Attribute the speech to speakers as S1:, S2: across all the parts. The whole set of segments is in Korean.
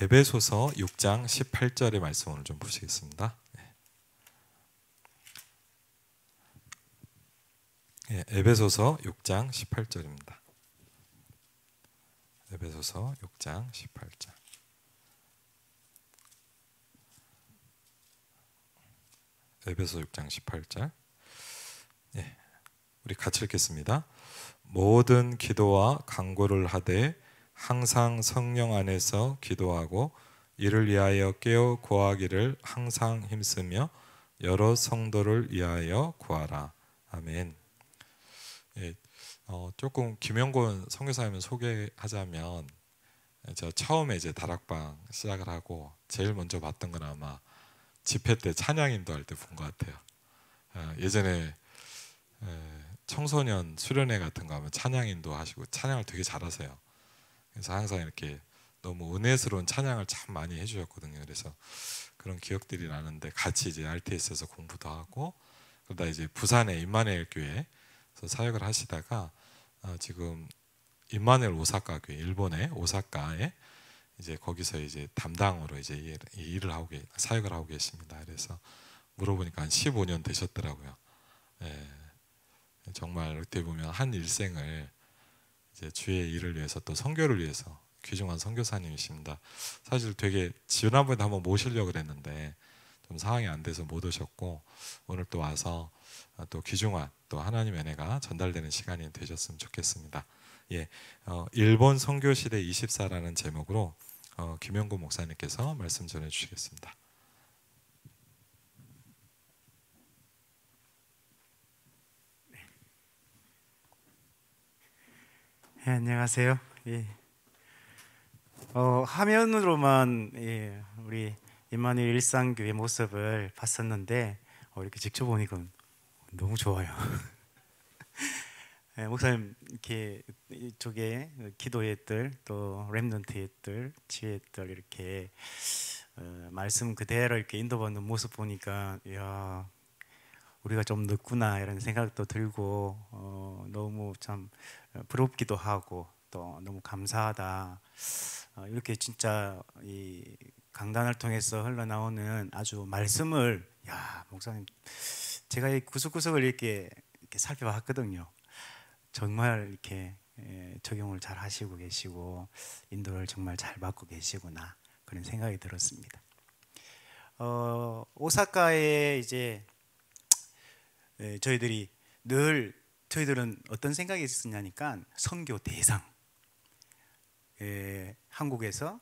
S1: 에베소서 6장 18절의 말씀을 좀 보시겠습니다. 에베소서 6장 18절입니다. 에베소서 6장 18절. 에베소 6장 18절. 우리 같이 읽겠습니다. 모든 기도와 간구를 하되 항상 성령 안에서 기도하고 이를 위하여 깨어 구하기를 항상 힘쓰며 여러 성도를 위하여 구하라. 아멘. 조금 김영곤 선교사님 소개하자면, 저 처음에 이제 다락방 시작을 하고 제일 먼저 봤던 건 아마 집회 때 찬양 인도할 때 본 것 같아요. 예전에 청소년 수련회 같은 거 하면 찬양 인도하시고 찬양을 되게 잘하세요. 그래서 항상 이렇게 너무 은혜스러운 찬양을 참 많이 해주셨거든요. 그래서 그런 기억들이 나는데, 같이 이제 RTS에서 공부도 하고 그러다 이제 부산의 임마누엘 교회에서 사역을 하시다가 지금 임마누엘 오사카 교회, 일본의 오사카에 이제 거기서 이제 담당으로 이제 일을 하고 사역을 하고 계십니다. 그래서 물어보니까 한 15년 되셨더라고요. 정말 어떻게 보면 한 일생을 이제 주의 일을 위해서 또 선교를 위해서 귀중한 선교사님이십니다. 사실 되게 지난번에 한번 모시려고 그랬는데 좀 상황이 안 돼서 못 오셨고, 오늘 또 와서 또 귀중한 또 하나님의 은혜가 전달되는 시간이 되셨으면 좋겠습니다. 일본 선교시대 24라는 제목으로 김영구 목사님께서 말씀 전해 주시겠습니다.
S2: 안녕하세요. 화면으로만 우리 임마누엘 일상교회 모습을 봤었는데 이렇게 직접 보니까 너무 좋아요. 목사님 이렇게 이쪽에 기도의 뜰, 또 렘넌트의 뜰, 지혜의 뜰 이렇게 말씀 그대로 이렇게 인도받는 모습 보니까 이야, 우리가 좀 늦구나 이런 생각도 들고 너무 참 부럽기도 하고 또 너무 감사하다. 이렇게 진짜 이 강단을 통해서 흘러나오는 아주 말씀을, 야, 목사님 제가 이 구석구석을 이렇게 살펴봤거든요. 정말 이렇게 적용을 잘 하시고 계시고 인도를 정말 잘 받고 계시구나, 그런 생각이 들었습니다. 오사카에 이제 저희들은 어떤 생각이 있었냐니까, 선교 대상, 한국에서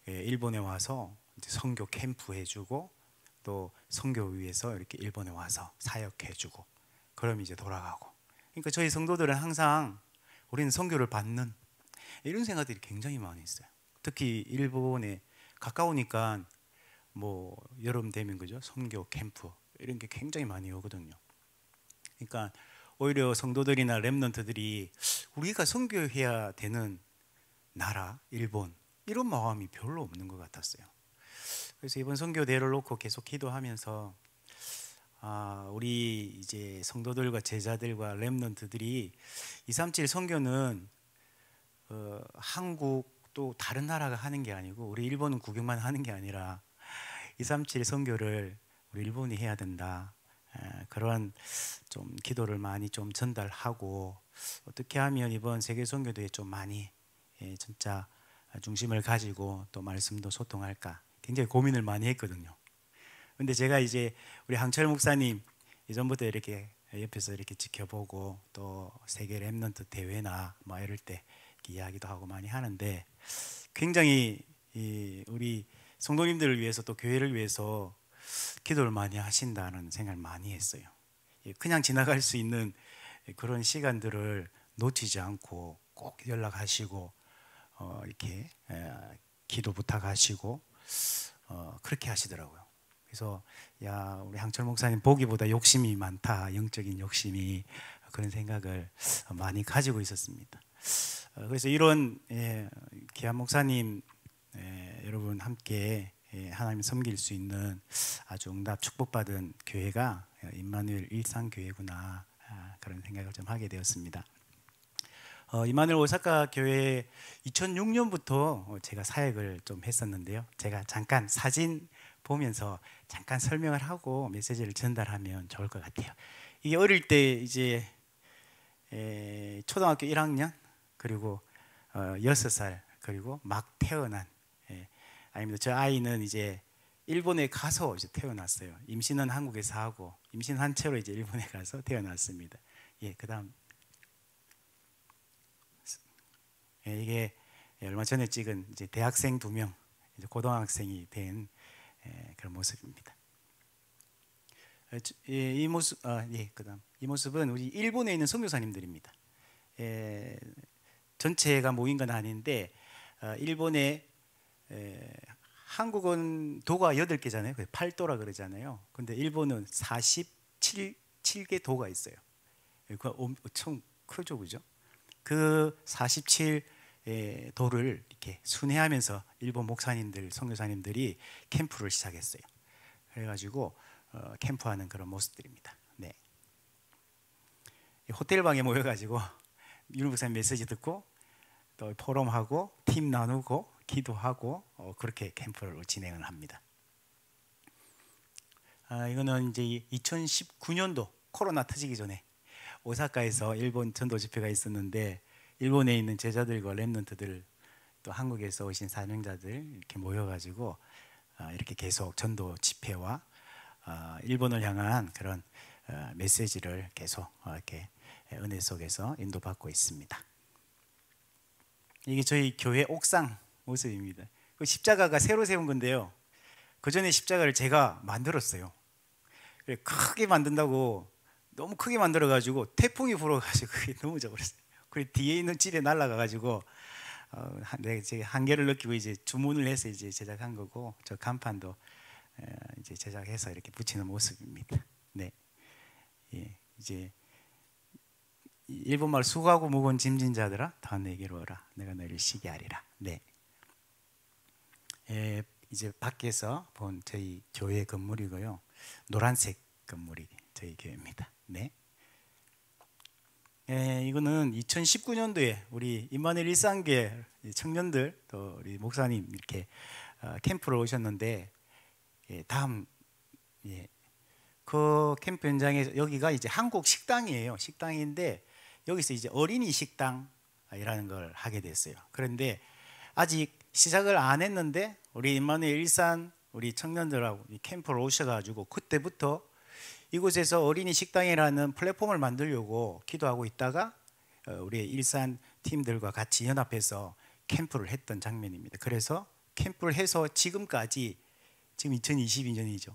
S2: 일본에 와서 이제 선교 캠프 해주고 또 선교 위해서 이렇게 일본에 와서 사역해주고 그럼 이제 돌아가고. 그러니까 저희 성도들은 항상 우리는 선교를 받는 이런 생각들이 굉장히 많이 있어요. 특히 일본에 가까우니까 뭐 여름 되면 그죠, 선교 캠프 이런 게 굉장히 많이 오거든요. 그러니까 오히려 성도들이나 렘넌트들이 우리가 선교해야 되는 나라, 일본, 이런 마음이 별로 없는 것 같았어요. 그래서 이번 선교 대회를 놓고 계속 기도하면서 우리 이제 성도들과 제자들과 렘넌트들이 237 선교는 한국 또 다른 나라가 하는 게 아니고 우리 일본은 구경만 하는 게 아니라 237 선교를 우리 일본이 해야 된다. 그런 좀 기도를 많이 좀 전달하고, 어떻게 하면 이번 세계 선교대에 좀 많이 진짜 중심을 가지고 또 말씀도 소통할까 굉장히 고민을 많이 했거든요. 근데 제가 이제 우리 항철 목사님 예전부터 이렇게 옆에서 이렇게 지켜보고 또 세계 렘넌트 대회나 뭐 이럴 때 이렇게 이야기도 하고 많이 하는데, 굉장히 우리 성도님들을 위해서 또 교회를 위해서 기도를 많이 하신다는 생각을 많이 했어요. 그냥 지나갈 수 있는 그런 시간들을 놓치지 않고 꼭 연락하시고 이렇게 기도 부탁하시고 그렇게 하시더라고요. 그래서 야, 우리 항철 목사님 보기보다 욕심이 많다, 영적인 욕심이, 그런 생각을 많이 가지고 있었습니다. 그래서 이런 귀한 목사님 여러분 함께 하나님 섬길 수 있는 아주 응답 축복받은 교회가 임마누엘 일상교회구나, 그런 생각을 좀 하게 되었습니다. 이마누엘 오사카 교회 2006년부터 제가 사역을 좀 했었는데요. 제가 잠깐 사진 보면서 잠깐 설명을 하고 메시지를 전달하면 좋을 것 같아요. 이게 어릴 때 이제 초등학교 1학년 그리고 6살 그리고 막 태어난 아닙니다. 저 아이는 이제 일본에 가서 이제 태어났어요. 임신은 한국에서 하고 임신한 채로 이제 일본에 가서 태어났습니다. 예, 그다음 이게 얼마 전에 찍은 이제 대학생 2명, 이제 고등학생이 된 그런 모습입니다. 이 모습, 그다음 이 모습은 우리 일본에 있는 선교사님들입니다. 전체가 모인 건 아닌데 일본에 한국은 도가 8개잖아요. 8도라 그러잖아요. 근데 일본은 47개 도가 있어요. 그 엄청 크죠, 그죠? 그 47 도를 이렇게 순회하면서 일본 목사님들, 선교사님들이 캠프를 시작했어요. 그래가지고 캠프하는 그런 모습들입니다. 네. 호텔 방에 모여가지고 윤 목사님 메시지 듣고 또 포럼하고 팀 나누고 기도하고 그렇게 캠프를 진행을 합니다. 이거는 이제 2019년도 코로나 터지기 전에 오사카에서 일본 전도 집회가 있었는데 일본에 있는 제자들과 렘넌트들 또 한국에서 오신 사명자들 이렇게 모여가지고 이렇게 계속 전도 집회와 일본을 향한 그런 메시지를 계속 이렇게 은혜 속에서 인도받고 있습니다. 이게 저희 교회 옥상 모습입니다. 그 십자가가 새로 세운 건데요. 그 전에 십자가를 제가 만들었어요. 크게 만든다고 너무 크게 만들어가지고 태풍이 불어가지고 그게 넘어져버렸어요. 그리고 뒤에 있는 집에 날아가가지고 내가 이제 한계를 느끼고 이제 주문을 해서 이제 제작한 거고 저 간판도 이제 제작해서 이렇게 붙이는 모습입니다. 네, 예, 이제 일본말 수고하고 무거운 짐진 자들아 다 내게로 오라 내가 너희를 쉬게 하리라. 네, 이제 밖에서 본 저희 교회 건물이고요. 노란색 건물이 저희 교회입니다. 네. 이거는 2019년도에 우리 임마누엘 일상교회 청년들 또 우리 목사님 이렇게 캠프를 오셨는데 다음 그 캠프 현장에서 여기가 이제 한국 식당이에요. 식당인데 여기서 이제 어린이 식당이라는 걸 하게 됐어요. 그런데 아직 시작을 안 했는데 우리 임마누엘 일산 우리 청년들하고 이 캠프를 오셔가지고 그때부터 이곳에서 어린이 식당이라는 플랫폼을 만들려고 기도하고 있다가 우리 일산 팀들과 같이 연합해서 캠프를 했던 장면입니다. 그래서 캠프를 해서 지금까지 지금 2022년이죠.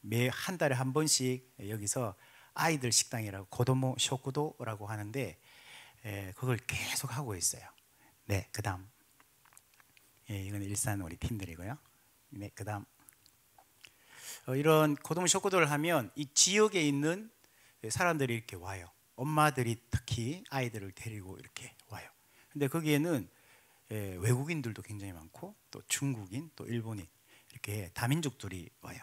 S2: 매 한 달에 한 번씩 여기서 아이들 식당이라고 고도모 쇼쿠도라고 하는데 그걸 계속 하고 있어요. 네, 그다음 이건 일산 우리 팀들이고요. 네, 그다음 이런 고도모 쇼쿠도를 하면 이 지역에 있는 사람들이 이렇게 와요. 엄마들이 특히 아이들을 데리고 이렇게 와요. 근데 거기에는 외국인들도 굉장히 많고 또 중국인 또 일본인 이렇게 다민족들이 와요.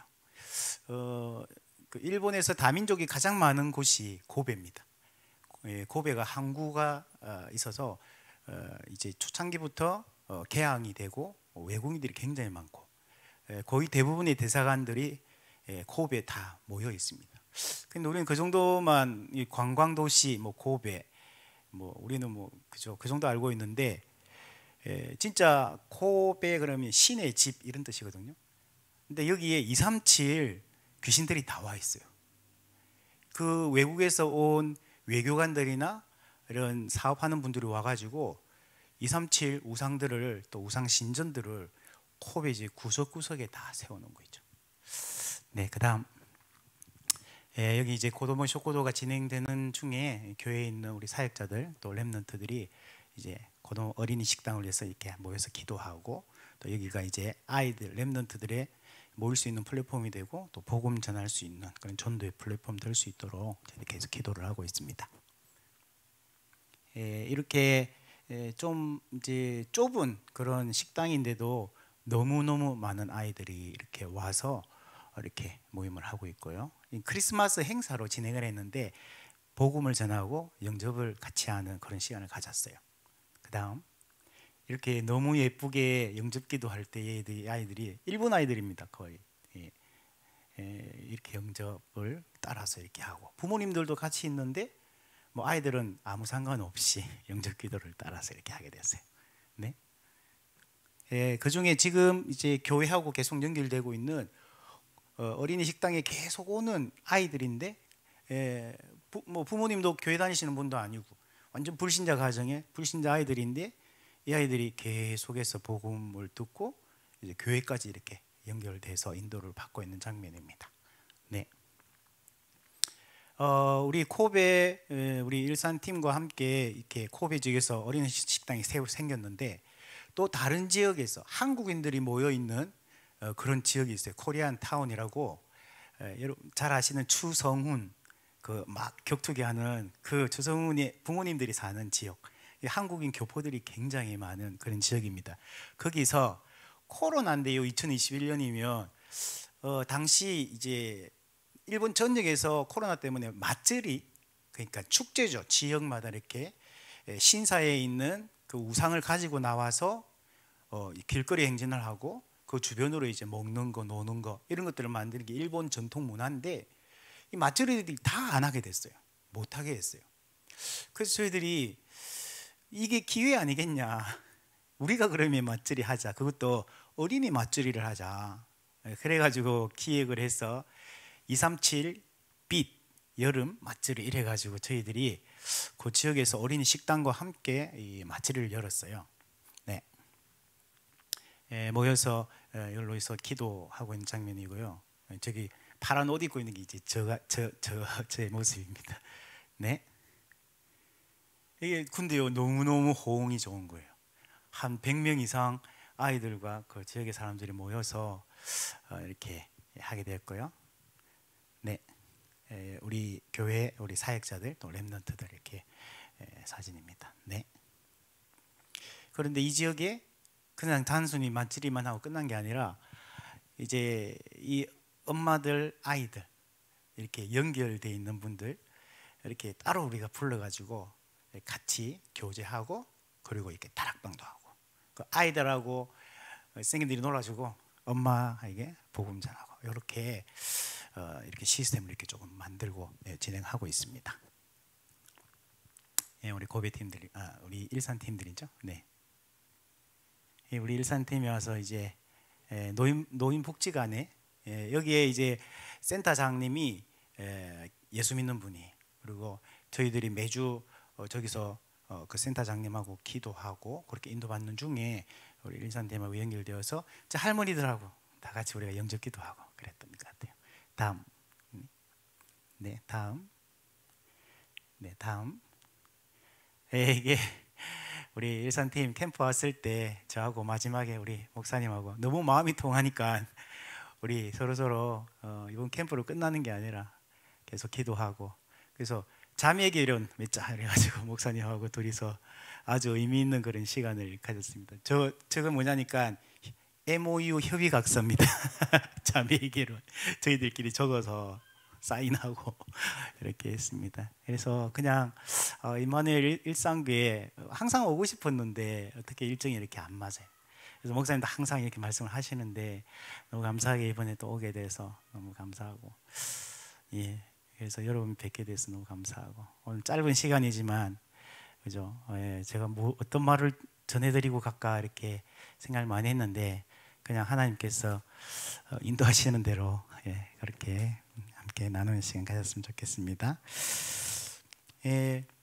S2: 그 일본에서 다민족이 가장 많은 곳이 고베입니다. 고베가 항구가 있어서 이제 초창기부터 개항이 되고 외국인들이 굉장히 많고 거의 대부분의 대사관들이 고베에 다 모여 있습니다. 근데 우리는 그 정도만 관광 도시 뭐 고베 뭐 우리는 뭐 그죠 그 정도 알고 있는데 진짜 고베 그러면 신의 집 이런 뜻이거든요. 근데 여기에 237 귀신들이 다 와 있어요. 그 외국에서 온 외교관들이나 이런 사업하는 분들이 와가지고 237 우상들을 또 우상 신전들을 고베 이제 구석구석에 다 세워놓은 거 있죠. 네, 그다음 여기 이제 고도모 쇼코도가 진행되는 중에 교회에 있는 우리 사역자들 또 렘넌트들이 이제 고도모 어린이 식당을 위해서 이렇게 모여서 기도하고 또 여기가 이제 아이들 렘넌트들의 모일 수 있는 플랫폼이 되고 또 복음 전할 수 있는 그런 전도의 플랫폼 될 수 있도록 계속 기도를 하고 있습니다. 이렇게 좀 이제 좁은 그런 식당인데도 너무너무 많은 아이들이 이렇게 와서 이렇게 모임을 하고 있고요. 크리스마스 행사로 진행을 했는데 복음을 전하고 영접을 같이 하는 그런 시간을 가졌어요. 그다음 이렇게 너무 예쁘게 영접기도 할 때 아이들이 일본 아이들입니다. 거의 이렇게 영접을 따라서 이렇게 하고 부모님들도 같이 있는데 뭐 아이들은 아무 상관없이 영접기도를 따라서 이렇게 하게 됐어요. 네. 그 중에 지금 이제 교회하고 계속 연결되고 있는 어린이 식당에 계속 오는 아이들인데 뭐 부모님도 교회 다니시는 분도 아니고 완전 불신자 가정에 불신자 아이들인데 이 아이들이 계속해서 복음을 듣고 이제 교회까지 이렇게 연결돼서 인도를 받고 있는 장면입니다. 네. 우리 코베 우리 일산 팀과 함께 이렇게 코베 지역에서 어린이 식당이 새로 생겼는데 또 다른 지역에서 한국인들이 모여 있는 그런 지역이 있어요. 코리안 타운이라고 여러분 잘 아시는 추성훈 그 막 격투기 하는 그 추성훈의 부모님들이 사는 지역. 한국인 교포들이 굉장히 많은 그런 지역입니다. 거기서 코로나인데요. 2021년이면 당시 이제 일본 전역에서 코로나 때문에 맛절이 그러니까 축제죠. 지역마다 이렇게 신사에 있는 그 우상을 가지고 나와서 길거리 행진을 하고 그 주변으로 이제 먹는 거, 노는 거 이런 것들을 만드는 게 일본 전통 문화인데 이 맛절이들이 다 안 하게 됐어요. 못 하게 했어요. 그래서 저희들이 이게 기회 아니겠냐. 우리가 그러면 맛절이 하자. 그것도 어린이 맛절이를 하자. 그래가지고 기획을 해서 237 빛 여름 맛절이 이래가지고 저희들이 그 지역에서 어린이 식당과 함께 이 맛절이를 열었어요. 네. 모여서 여기서 기도하고 있는 장면이고요. 저기 파란 옷 입고 있는 게 이제 저의 모습입니다. 네. 이게 근데요 너무너무 호응이 좋은 거예요. 한 100명 이상 아이들과 그 지역의 사람들이 모여서 이렇게 하게 되었고요. 네, 우리 교회 우리 사역자들 또 렘넌트들 이렇게 사진입니다. 네. 그런데 이 지역에 그냥 단순히 맛집만 하고 끝난 게 아니라 이제 이 엄마들 아이들 이렇게 연결되어 있는 분들 이렇게 따로 우리가 불러가지고 같이 교제하고 그리고 이렇게 다락방도 하고 그 아이들하고 선생님들이 놀아주고 엄마에게 복음 전하고 이렇게 이렇게 시스템을 이렇게 조금 만들고 진행하고 있습니다. 우리 고베 팀들이 우리 일산 팀들이죠. 네. 우리 일산 팀이 와서 이제 노인 복지관에 여기에 이제 센터장님이 예수 믿는 분이 그리고 저희들이 매주 저기서 그 센터장님하고 기도하고 그렇게 인도받는 중에 우리 일산팀하고 연결되어서 할머니들하고 다 같이 우리가 영접 기도하고 그랬던 것 같아요. 다음. 네, 다음. 네, 다음. 이게 우리 일산팀 캠프 왔을 때 저하고 마지막에 우리 목사님하고 너무 마음이 통하니까 우리 서로 이번 캠프로 끝나는 게 아니라 계속 기도하고 그래서 자매의 결혼 맺자 그래가지고 목사님하고 둘이서 아주 의미 있는 그런 시간을 가졌습니다. 저건 뭐냐니까 MOU 협의각서입니다. 자매의 결혼 저희들끼리 적어서 사인하고 이렇게 했습니다. 그래서 그냥 임마누엘 일상교회 항상 오고 싶었는데 어떻게 일정이 이렇게 안 맞아요. 그래서 목사님도 항상 이렇게 말씀을 하시는데 너무 감사하게 이번에 또 오게 돼서 너무 감사하고 그래서 여러분 뵙게 돼서 너무 감사하고 오늘 짧은 시간이지만 그죠? 제가 뭐 어떤 말을 전해드리고 갈까 이렇게 생각을 많이 했는데 그냥 하나님께서 인도하시는 대로 그렇게 함께 나누는 시간 가졌으면 좋겠습니다.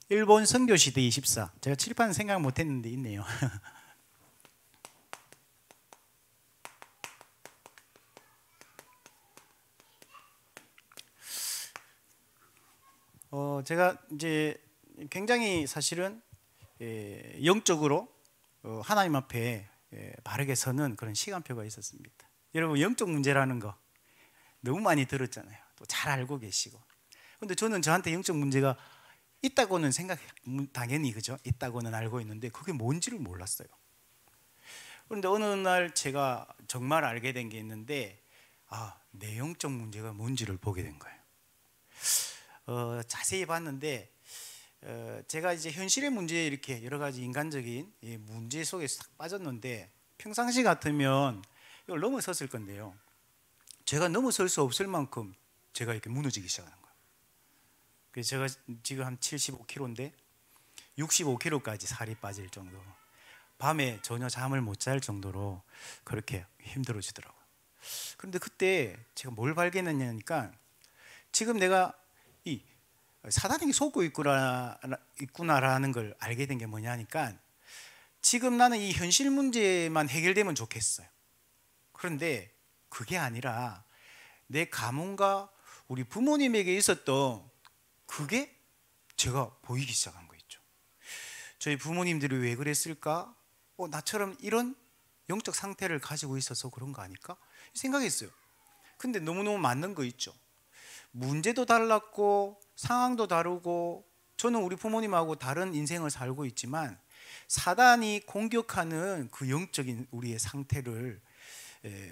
S2: 일본 선교시대 24 제가 칠판 생각 못했는데 있네요. 제가 이제 굉장히 사실은 영적으로 하나님 앞에 바르게 서는 그런 시간표가 있었습니다. 여러분 영적 문제라는 거 너무 많이 들었잖아요. 또 잘 알고 계시고. 근데 저는 저한테 영적 문제가 있다고는 당연히 그죠? 있다고는 알고 있는데 그게 뭔지를 몰랐어요. 그런데 어느 날 제가 정말 알게 된 게 있는데 내 영적 문제가 뭔지를 보게 된 거예요. 자세히 봤는데 제가 이제 현실의 문제에 이렇게 여러 가지 인간적인 문제 속에 싹 빠졌는데 평상시 같으면 이걸 넘어섰을 건데요. 제가 넘어설 수 없을 만큼 제가 이렇게 무너지기 시작하는 거예요. 그래서 제가 지금 한 75kg인데 65kg까지 살이 빠질 정도로 밤에 전혀 잠을 못 잘 정도로 그렇게 힘들어지더라고요. 그런데 그때 제가 뭘 발견했냐니까 지금 내가 이 사단에게 속고 있구나라는 걸 알게 된 게 뭐냐니까 지금 나는 이 현실 문제만 해결되면 좋겠어요. 그런데 그게 아니라 내 가문과 우리 부모님에게 있었던 그게 제가 보이기 시작한 거 있죠. 저희 부모님들이 왜 그랬을까? 나처럼 이런 영적 상태를 가지고 있어서 그런 거 아닐까? 생각했어요. 근데 너무너무 맞는 거 있죠. 문제도 달랐고 상황도 다르고 저는 우리 부모님하고 다른 인생을 살고 있지만 사단이 공격하는 그 영적인 우리의 상태를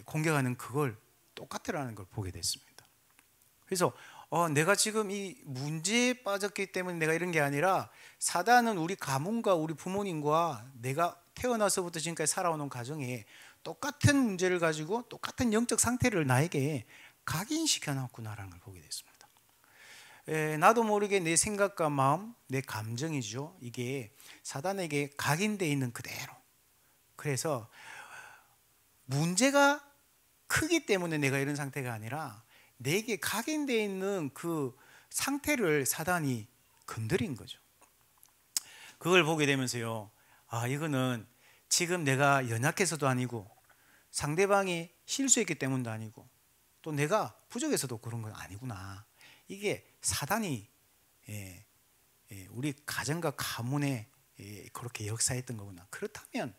S2: 공격하는 그걸 똑같더라는 걸 보게 됐습니다. 그래서 내가 지금 이 문제에 빠졌기 때문에 내가 이런 게 아니라 사단은 우리 가문과 우리 부모님과 내가 태어나서부터 지금까지 살아오는 가정에 똑같은 문제를 가지고 똑같은 영적 상태를 나에게 각인시켜 놨구나라는 걸 보게 됐습니다. 나도 모르게 내 생각과 마음, 내 감정이죠. 이게 사단에게 각인되어 있는 그대로. 그래서 문제가 크기 때문에 내가 이런 상태가 아니라 내게 각인되어 있는 그 상태를 사단이 건드린 거죠. 그걸 보게 되면서요, 이거는 지금 내가 연약해서도 아니고 상대방이 실수했기 때문도 아니고 또 내가 부족해서도 그런 건 아니구나. 이게 사단이 우리 가정과 가문에 그렇게 역사했던 거구나. 그렇다면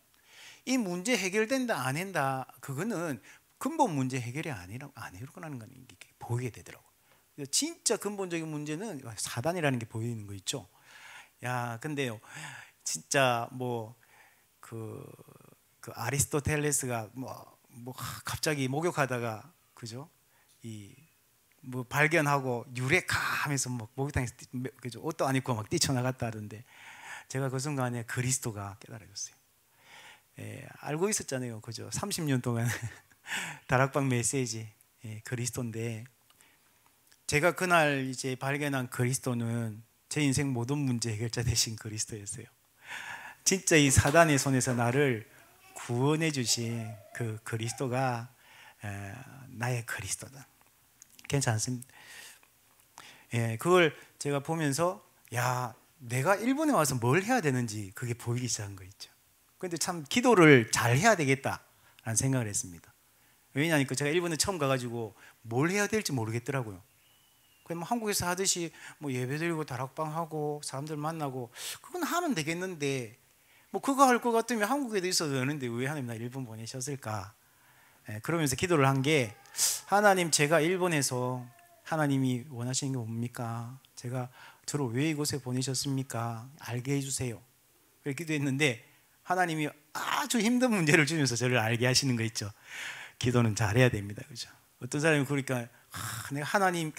S2: 이 문제 해결된다 안 된다 그거는 근본 문제 해결이 아니라는 건 보이게 되더라고요. 진짜 근본적인 문제는 사단이라는 게 보이는 거 있죠. 야, 근데요, 진짜 그 아리스토텔레스가 갑자기 목욕하다가 그죠? 발견하고 유레카 하면서 목욕탕에서 그죠? 옷도 안 입고 막 뛰쳐나갔다던데 제가 그 순간에 그리스도가 깨달아졌어요. 알고 있었잖아요, 그죠? 30년 동안 다락방 메시지 그리스도인데 제가 그날 이제 발견한 그리스도는 제 인생 모든 문제 해결자 되신 그리스도였어요. 진짜 이 사단의 손에서 나를 구원해 주신 그 그리스도가 나의 그리스도다. 괜찮습니다. 그걸 제가 보면서 내가 일본에 와서 뭘 해야 되는지 그게 보이기 시작한 거 있죠. 그런데 참 기도를 잘 해야 되겠다라는 생각을 했습니다. 왜냐하니까 제가 일본에 처음 가가지고 뭘 해야 될지 모르겠더라고요. 그럼 한국에서 하듯이 예배드리고 다락방 하고 사람들 만나고 그건 하면 되겠는데 그거 할 것 같으면 한국에도 있어도 되는데 왜 하나님 나 일본 보내셨을까? 그러면서 기도를 한 게 하나님, 제가 일본에서 하나님이 원하시는 게 뭡니까? 제가 저를 왜 이곳에 보내셨습니까? 알게 해주세요. 그렇게 기도했는데 하나님이 아주 힘든 문제를 주면서 저를 알게 하시는 거 있죠. 기도는 잘해야 됩니다, 그죠? 어떤 사람이 그러니까 내가 하나님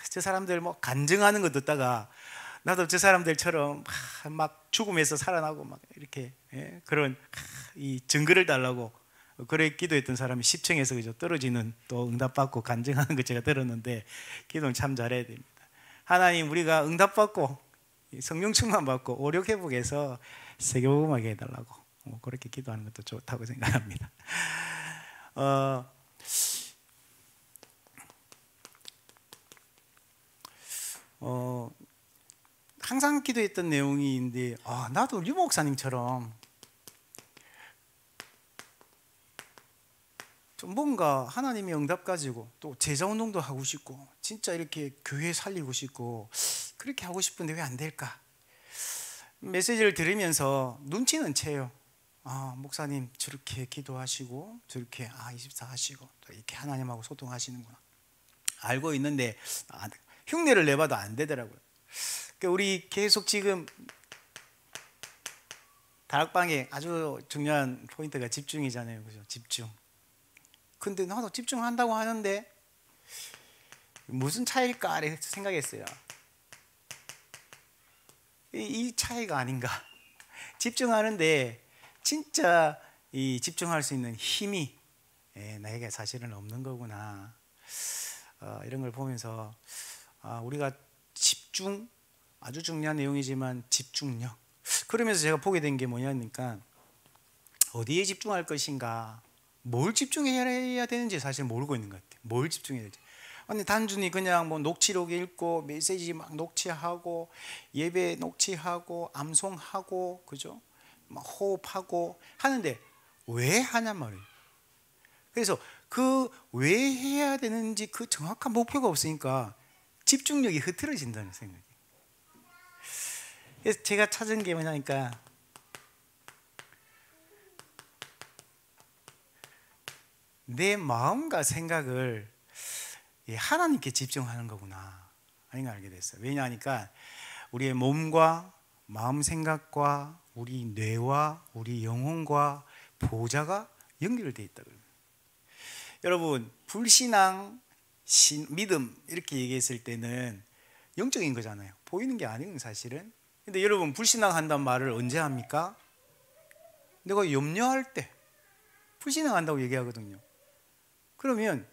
S2: 저 사람들 간증하는 거 듣다가 나도 저 사람들처럼 막 죽음에서 살아나고 막 이렇게 그런 이 증거를 달라고 그래 기도했던 사람이 10층에서 그죠 떨어지는 또 응답받고 간증하는 거 제가 들었는데 기도는 참 잘해야 됩니다. 하나님, 우리가 응답받고 성령 충만 받고 오력 회복해서 세계복음하게 해달라고 그렇게 기도하는 것도 좋다고 생각합니다. 항상 기도했던 내용인데 나도 류 목사님처럼 좀 뭔가 하나님의 응답 가지고 또 제자운동도 하고 싶고 진짜 이렇게 교회 살리고 싶고 그렇게 하고 싶은데 왜 안 될까? 메시지를 들으면서 눈치는 채요. 목사님 저렇게 기도하시고 저렇게 24 하시고 또 이렇게 하나님하고 소통하시는구나 알고 있는데 흉내를 내봐도 안 되더라고요. 그러니까 우리 계속 지금 다락방에 아주 중요한 포인트가 집중이잖아요, 그죠? 집중. 근데 나도 집중한다고 하는데 무슨 차이일까 생각했어요. 이 차이가 아닌가. 집중하는데 진짜 이 집중할 수 있는 힘이 나에게 사실은 없는 거구나. 이런 걸 보면서 우리가 집중, 아주 중요한 내용이지만 집중력. 그러면서 제가 보게 된 게 뭐냐니까 어디에 집중할 것인가, 뭘 집중해야 되는지 사실 모르고 있는 것 같아요. 뭘 집중해야 될지. 아니 단순히 그냥 뭐 녹취록 읽고 메시지 막 녹취하고 예배 녹취하고 암송하고 그죠? 막 호흡하고 하는데 왜 하냔 말이에요. 그래서 그 왜 해야 되는지 그 정확한 목표가 없으니까 집중력이 흐트러진다는 생각이. 그래서 제가 찾은 게 뭐냐니까 내 마음과 생각을 하나님께 집중하는 거구나 하는 걸 알게 됐어요. 왜냐하니까 우리의 몸과 마음 생각과 우리 뇌와 우리 영혼과 보좌가 연결되어 있다고요. 여러분 불신앙, 믿음 이렇게 얘기했을 때는 영적인 거잖아요. 보이는 게 아니에요 사실은. 근데 여러분 불신앙 한다는 말을 언제 합니까? 내가 염려할 때 불신앙 한다고 얘기하거든요. 그러면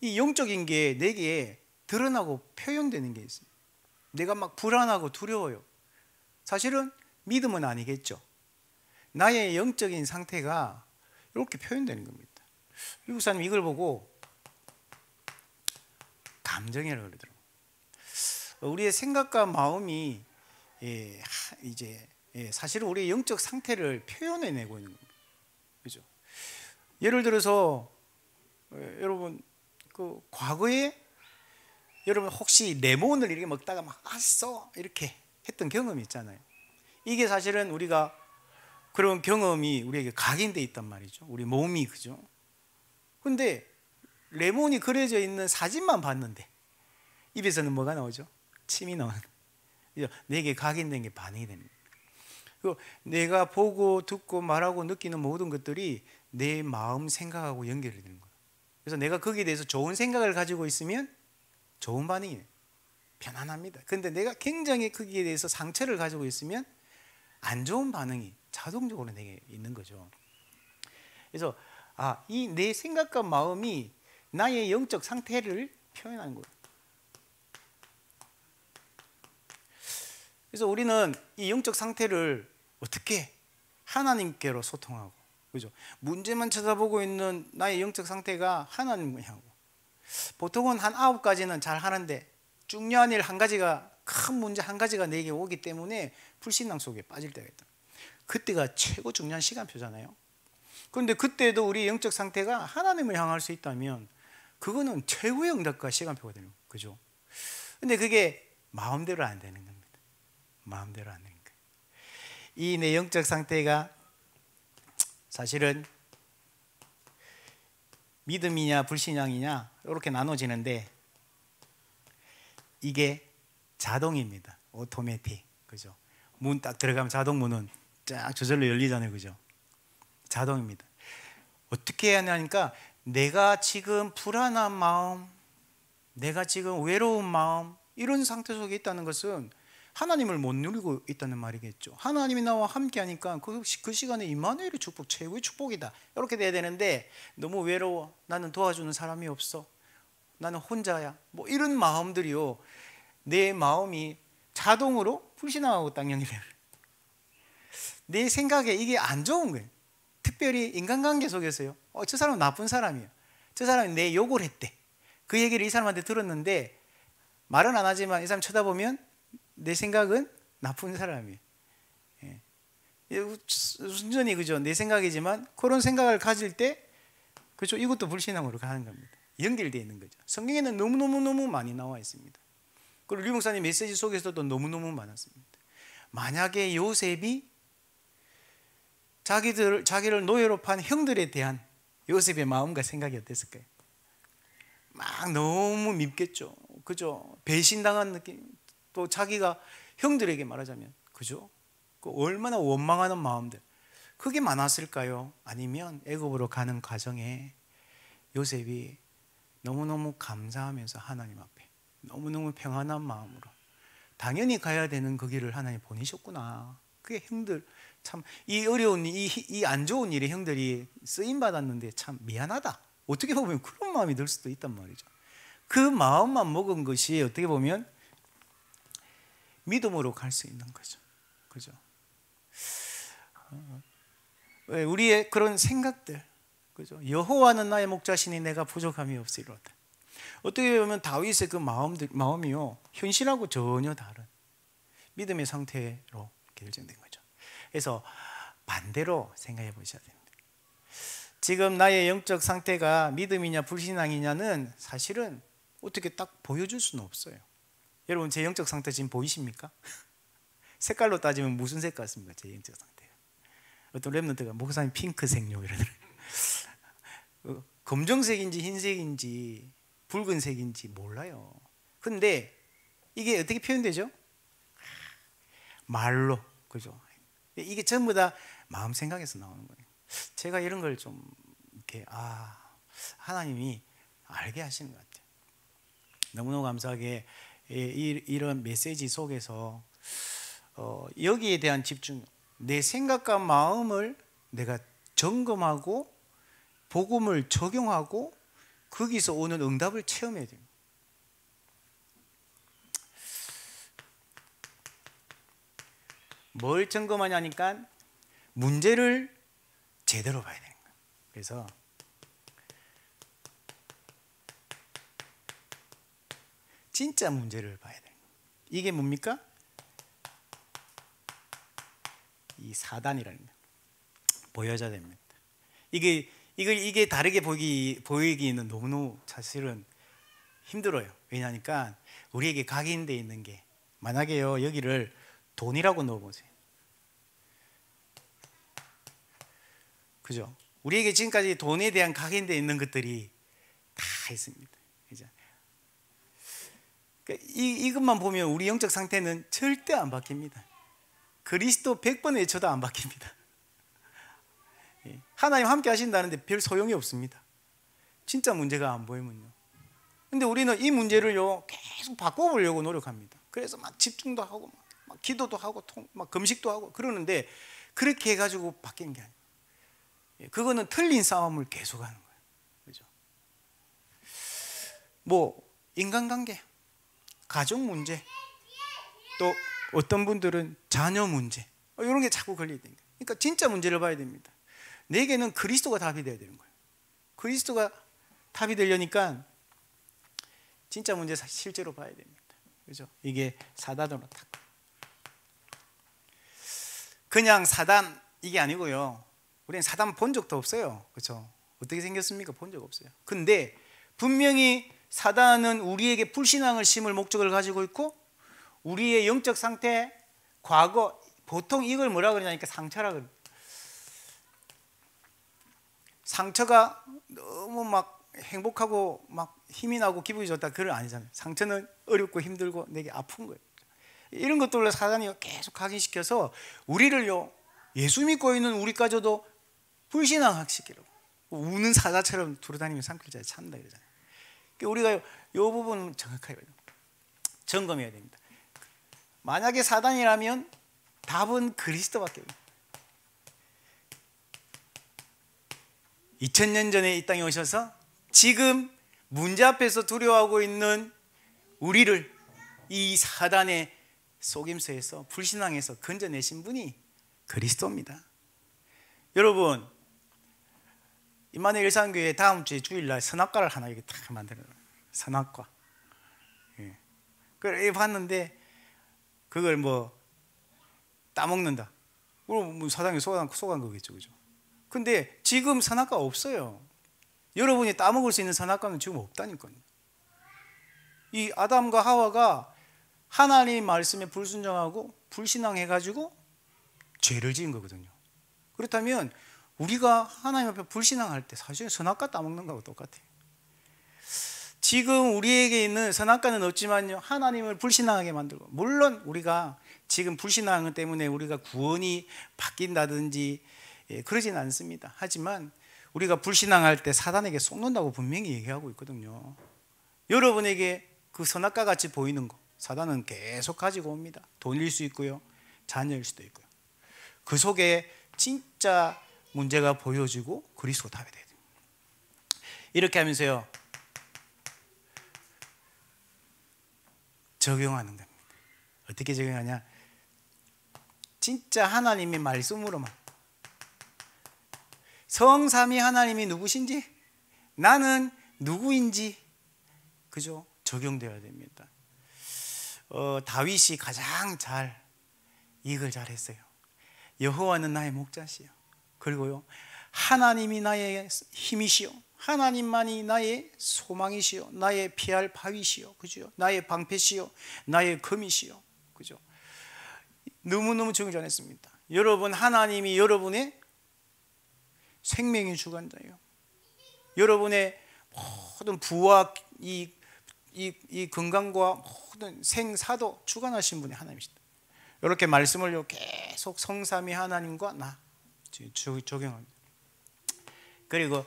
S2: 이 영적인 게 내게 드러나고 표현되는 게 있어요. 내가 막 불안하고 두려워요. 사실은 믿음은 아니겠죠. 나의 영적인 상태가 이렇게 표현되는 겁니다. 미국 사람이 이걸 보고 감정이라고 그러더라고요. 우리의 생각과 마음이 이제 사실은 우리의 영적 상태를 표현해내고 있는 겁니다. 그죠? 예를 들어서 여러분 그 과거에 여러분 혹시 레몬을 이렇게 먹다가 막 아싸 이렇게 했던 경험이 있잖아요. 이게 사실은 우리가 그런 경험이 우리에게 각인돼 있단 말이죠. 우리 몸이 그죠? 근데 레몬이 그려져 있는 사진만 봤는데 입에서는 뭐가 나오죠? 침이 나오는. 내게 각인된 게 반응이 됩니다. 내가 보고 듣고 말하고 느끼는 모든 것들이 내 마음 생각하고 연결이 되는 거예요. 그래서 내가 거기에 대해서 좋은 생각을 가지고 있으면 좋은 반응이에요. 편안합니다. 근데 내가 굉장히 거기에 대해서 상처를 가지고 있으면 안 좋은 반응이 자동적으로 내게 있는 거죠. 그래서 이 내 생각과 마음이 나의 영적 상태를 표현하는 거예요. 그래서 우리는 이 영적 상태를 어떻게 하나님께로 소통하고, 그죠? 문제만 쳐다보고 있는 나의 영적 상태가 하나님을 향하고, 보통은 한 9가지는 잘 하는데 중요한 일 한 가지가, 큰 문제 한 가지가 내게 오기 때문에 불신앙 속에 빠질 때가 있다. 그때가 최고 중요한 시간표잖아요. 그런데 그때도 우리 영적 상태가 하나님을 향할 수 있다면 그거는 최고의 응답과 시간표가 되는 거죠. 그죠? 근데 그게 마음대로 안 되는 겁니다. 마음대로 안 되는 거예요. 이 내 영적 상태가 사실은 믿음이냐 불신앙이냐 이렇게 나눠지는데 이게 자동입니다. 오토매틱. 그죠? 문 딱 들어가면 자동 문은 쫙 저절로 열리잖아요. 그죠? 자동입니다. 어떻게 해야 하냐니까 내가 지금 불안한 마음, 내가 지금 외로운 마음 이런 상태 속에 있다는 것은 하나님을 못 누리고 있다는 말이겠죠. 하나님이 나와 함께 하니까 그 시간에 임마누엘의 축복, 최고의 축복이다 이렇게 돼야 되는데 너무 외로워, 나는 도와주는 사람이 없어, 나는 혼자야, 뭐 이런 마음들이요, 내 마음이 자동으로 불신앙하고 딱 연결해요. 내 생각에 이게 안 좋은 거예요. 특별히 인간관계 속에서요, 저 사람은 나쁜 사람이에요, 저 사람이 내 욕을 했대, 그 얘기를 이 사람한테 들었는데 말은 안 하지만 이 사람 쳐다보면 내 생각은 나쁜 사람이에요. 순전히 그죠? 내 생각이지만 그런 생각을 가질 때 그죠? 이것도 불신앙으로 가는 겁니다. 연결되어 있는 거죠. 성경에는 너무너무 많이 나와 있습니다. 그리고 류 목사님 메시지 속에서도 너무너무 많았습니다. 만약에 요셉이 자기를 노예로 판 형들에 대한 요셉의 마음과 생각이 어땠을까요? 막 너무 밉겠죠. 그죠? 배신당한 느낌. 또 자기가 형들에게 말하자면 그죠? 그 얼마나 원망하는 마음들, 그게 많았을까요? 아니면 애굽으로 가는 과정에 요셉이 너무너무 감사하면서 하나님 앞에 너무너무 평안한 마음으로 당연히 가야 되는 그 길을 하나님 보내셨구나. 그게 형들 참 이 어려운 이 안 좋은 일에 형들이 쓰임 받았는데 참 미안하다. 어떻게 보면 그런 마음이 들 수도 있단 말이죠. 그 마음만 먹은 것이 어떻게 보면 믿음으로 갈 수 있는 거죠. 그죠? 우리의 그런 생각들, 그죠? 여호와는 나의 목자시니 내가 부족함이 없으리로다. 어떻게 보면 다윗의 그 마음이요 현실하고 전혀 다른 믿음의 상태로 결정된 거죠. 그래서 반대로 생각해 보셔야 됩니다. 지금 나의 영적 상태가 믿음이냐 불신앙이냐는 사실은 어떻게 딱 보여줄 수는 없어요. 여러분 제 영적 상태 지금 보이십니까? 색깔로 따지면 무슨 색 같습니까? 제 영적 상태가. 어떤 랩런트가 목사님 핑크색요 이러더라고요. 검정색인지 흰색인지 붉은색인지 몰라요. 근데 이게 어떻게 표현되죠? 말로, 그죠? 이게 전부 다 마음 생각에서 나오는 거예요. 제가 이런 걸 좀 이렇게 하나님이 알게 하시는 것 같아요. 너무너무 감사하게 이런 메시지 속에서 여기에 대한 집중, 내 생각과 마음을 내가 점검하고 복음을 적용하고 거기서 오는 응답을 체험해야 됩니다. 뭘 점검하냐니까 문제를 제대로 봐야 되는 거예요. 그래서 진짜 문제를 봐야 되는 거예요. 이게 뭡니까? 이 사단이라는 거 보여줘야 됩니다. 이게 다르게 보이기는 너무너무 사실은 힘들어요. 왜냐하니까 우리에게 각인되어 있는 게, 만약에요 여기를 돈이라고 넣어보세요. 그죠? 우리에게 지금까지 돈에 대한 각인되어 있는 것들이 다 있습니다. 그죠? 그러니까 이것만 보면 우리 영적 상태는 절대 안 바뀝니다. 그리스도 100번 외쳐도 안 바뀝니다. 하나님 함께 하신다는데 별 소용이 없습니다. 진짜 문제가 안 보이면요. 근데 우리는 이 문제를요 계속 바꿔보려고 노력합니다. 그래서 막 집중도 하고 막 기도도 하고 막 금식도 하고 그러는데 그렇게 해가지고 바뀌는 게 아니에요. 그거는 틀린 싸움을 계속하는 거예요. 그죠? 뭐 인간관계, 가족 문제, 또 어떤 분들은 자녀 문제, 이런 게 자꾸 걸리게 됩니다. 그러니까 진짜 문제를 봐야 됩니다. 내게는 그리스도가 답이 되어야 되는 거예요. 그리스도가 답이 되려니까 진짜 문제 실제로 봐야 됩니다. 그죠? 이게 사단으로 딱. 그냥 사단 이게 아니고요. 우리는 사단 본 적도 없어요. 그렇죠? 어떻게 생겼습니까? 본 적 없어요. 근데 분명히 사단은 우리에게 불신앙을 심을 목적을 가지고 있고 우리의 영적 상태, 과거, 보통 이걸 뭐라 그러냐니까 상처라 그래요. 상처가 너무 막 행복하고 막 힘이 나고 기분이 좋다 그건 아니잖아요. 상처는 어렵고 힘들고 내게 아픈 거예요. 이런 것들로 사단이 계속 각인시켜서 우리를요 예수 믿고 있는 우리까지도 불신앙시키려고 우는 사자처럼 돌아다니며 산길자에 찬다 이러잖아요. 그러니까 우리가 이 부분은 정확하게 점검해야 됩니다. 만약에 사단이라면 답은 그리스도밖에 없습니다. 2000년 전에 이 땅에 오셔서 지금 문제 앞에서 두려워하고 있는 우리를 이 사단의 속임수에서 불신앙에서 건져내신 분이 그리스도입니다. 여러분 임마누엘 일상교회 다음 주에 주일날 선악과를 하나 이렇게 딱 만들어요. 선악과. 그걸 봤는데 그걸 뭐 따먹는다. 그럼 뭐 사단이 속한 거겠죠, 그죠? 근데 지금 선악과 없어요. 여러분이 따먹을 수 있는 선악과는 지금 없다니까요. 이 아담과 하와가 하나님 말씀에 불순종하고 불신앙해가지고 죄를 지은 거거든요. 그렇다면 우리가 하나님 앞에 불신앙할 때 사실 선악과 따먹는 거하고 똑같아요. 지금 우리에게 있는 선악과는 없지만요 하나님을 불신앙하게 만들고, 물론 우리가 지금 불신앙 때문에 우리가 구원이 바뀐다든지 그러진 않습니다. 하지만 우리가 불신앙할 때 사단에게 속는다고 분명히 얘기하고 있거든요. 여러분에게 그 선악과 같이 보이는 거, 사단은 계속 가지고 옵니다. 돈일 수 있고요, 자녀일 수도 있고요. 그 속에 진짜 문제가 보여지고 그리스도 답이 돼야 됩니다. 이렇게 하면서요, 적용하는 겁니다. 어떻게 적용하냐? 진짜 하나님의 말씀으로만, 성삼위 하나님이 누구신지, 나는 누구인지, 그죠? 적용되어야 됩니다. 다윗이 가장 잘 이걸 잘했어요. 여호와는 나의 목자시요, 그리고요, 하나님이 나의 힘이시요, 하나님만이 나의 소망이시요, 나의 피할 바위시요, 그죠? 나의 방패시요, 나의 금이시요, 그죠? 너무너무 적용 잘했습니다. 여러분, 하나님이 여러분의 생명의 주관자예요. 여러분의 모든 부와 이 건강과 모든 생사도 주관하신 분이 하나님이시다. 이렇게 말씀을 계속 성삼위 하나님과 나 적용합니다. 그리고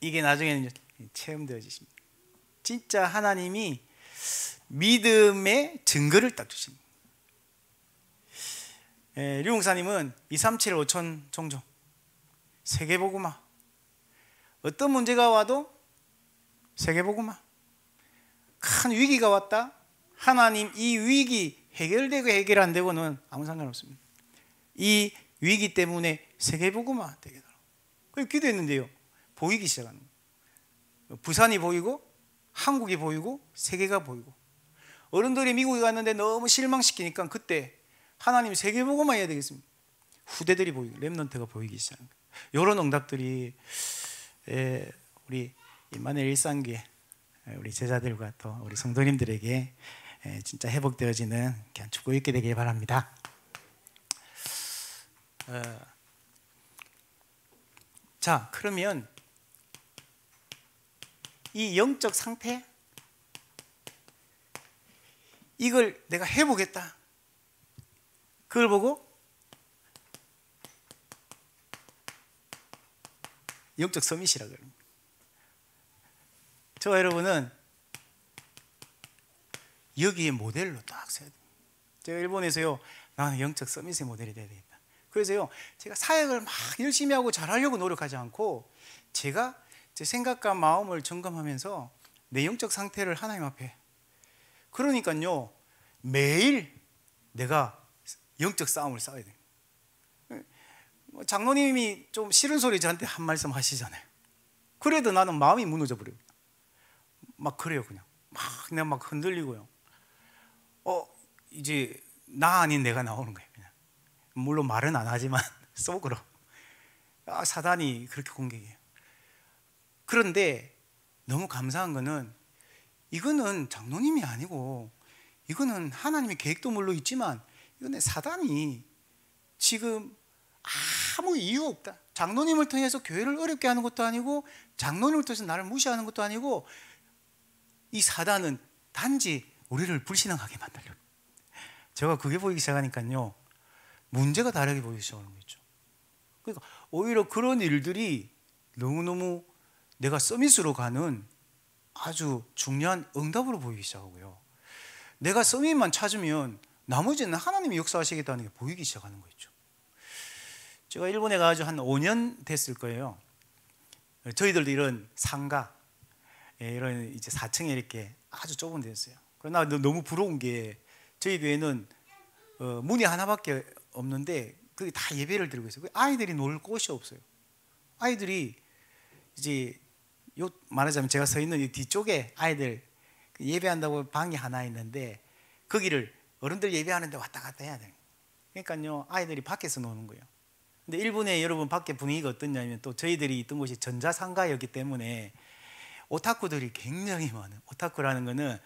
S2: 이게 나중에는 체험되어지십니다. 진짜 하나님이 믿음의 증거를 딱 주십니다. 류홍사님은 237 5천 종종, 세계복음화, 어떤 문제가 와도 세계복음화, 큰 위기가 왔다, 하나님 이 위기 해결되고 해결 안 되고는 아무 상관없습니다. 이 위기 때문에 세계복음화 되겠더라고요. 그래서 기도했는데요, 보이기 시작하는 거예요. 부산이 보이고 한국이 보이고 세계가 보이고, 어른들이 미국에 갔는데 너무 실망시키니까 그때 하나님 세계복음화 해야 되겠습니다. 후대들이 보이고 렘넌트가 보이기 시작한 거예요. 이런 응답들이 우리 임마누엘 일상교회 우리 제자들과 또 우리 성도님들에게 진짜 회복되어지는 그냥 축복 있게 되길 바랍니다. 자, 그러면 이 영적 상태, 이걸 내가 해보겠다, 그걸 보고 영적 서밋이라고 합니다. 저와 여러분은 여기에 모델로 딱 서야 돼요. 제가 일본에서요, 나는 영적 서밋의 모델이 돼야 되겠다. 그래서요, 제가 사역을 막 열심히 하고 잘하려고 노력하지 않고, 제가 제 생각과 마음을 점검하면서 내 영적 상태를 하나님 앞에, 그러니까요, 매일 내가 영적 싸움을 싸워야 돼요. 장로님이 좀 싫은 소리 저한테 한 말씀 하시잖아요. 그래도 나는 마음이 무너져 버려요. 막 그래요. 그냥 막 내가 막 흔들리고요. 이제 나 아닌 내가 나오는 거예요. 그냥. 물론 말은 안 하지만 속으로 사단이 그렇게 공격해요. 그런데 너무 감사한 거는, 이거는 장로님이 아니고, 이거는 하나님의 계획도 물론 있지만, 이거는 사단이 지금 아무 이유 없다. 장로님을 통해서 교회를 어렵게 하는 것도 아니고, 장로님을 통해서 나를 무시하는 것도 아니고, 이 사단은 단지 우리를 불신앙하게 만들려고. 제가 그게 보이기 시작하니까요, 문제가 다르게 보이기 시작하는 거죠. 그러니까 오히려 그런 일들이 너무너무 내가 서밋으로 가는 아주 중요한 응답으로 보이기 시작하고요, 내가 서밋만 찾으면 나머지는 하나님이 역사하시겠다는 게 보이기 시작하는 거죠. 제가 일본에 가서 한 5년 됐을 거예요. 저희들도 이런 상가, 이런 이제 4층에 이렇게 아주 좁은 데였어요. 그러나 너무 부러운 게, 저희 교회는 문이 하나밖에 없는데 그게 다 예배를 드리고 있어요. 아이들이 놀 곳이 없어요. 아이들이 이제 말하자면 제가 서 있는 이 뒤쪽에 아이들 예배한다고 방이 하나 있는데, 거기를 어른들 예배하는데 왔다 갔다 해야 돼요. 그러니까요, 아이들이 밖에서 노는 거예요. 근데 일본에 여러분 밖에 분위기가 어떠냐면, 또 저희들이 있던 곳이 전자상가였기 때문에 오타쿠들이 굉장히 많아요. 오타쿠라는 거는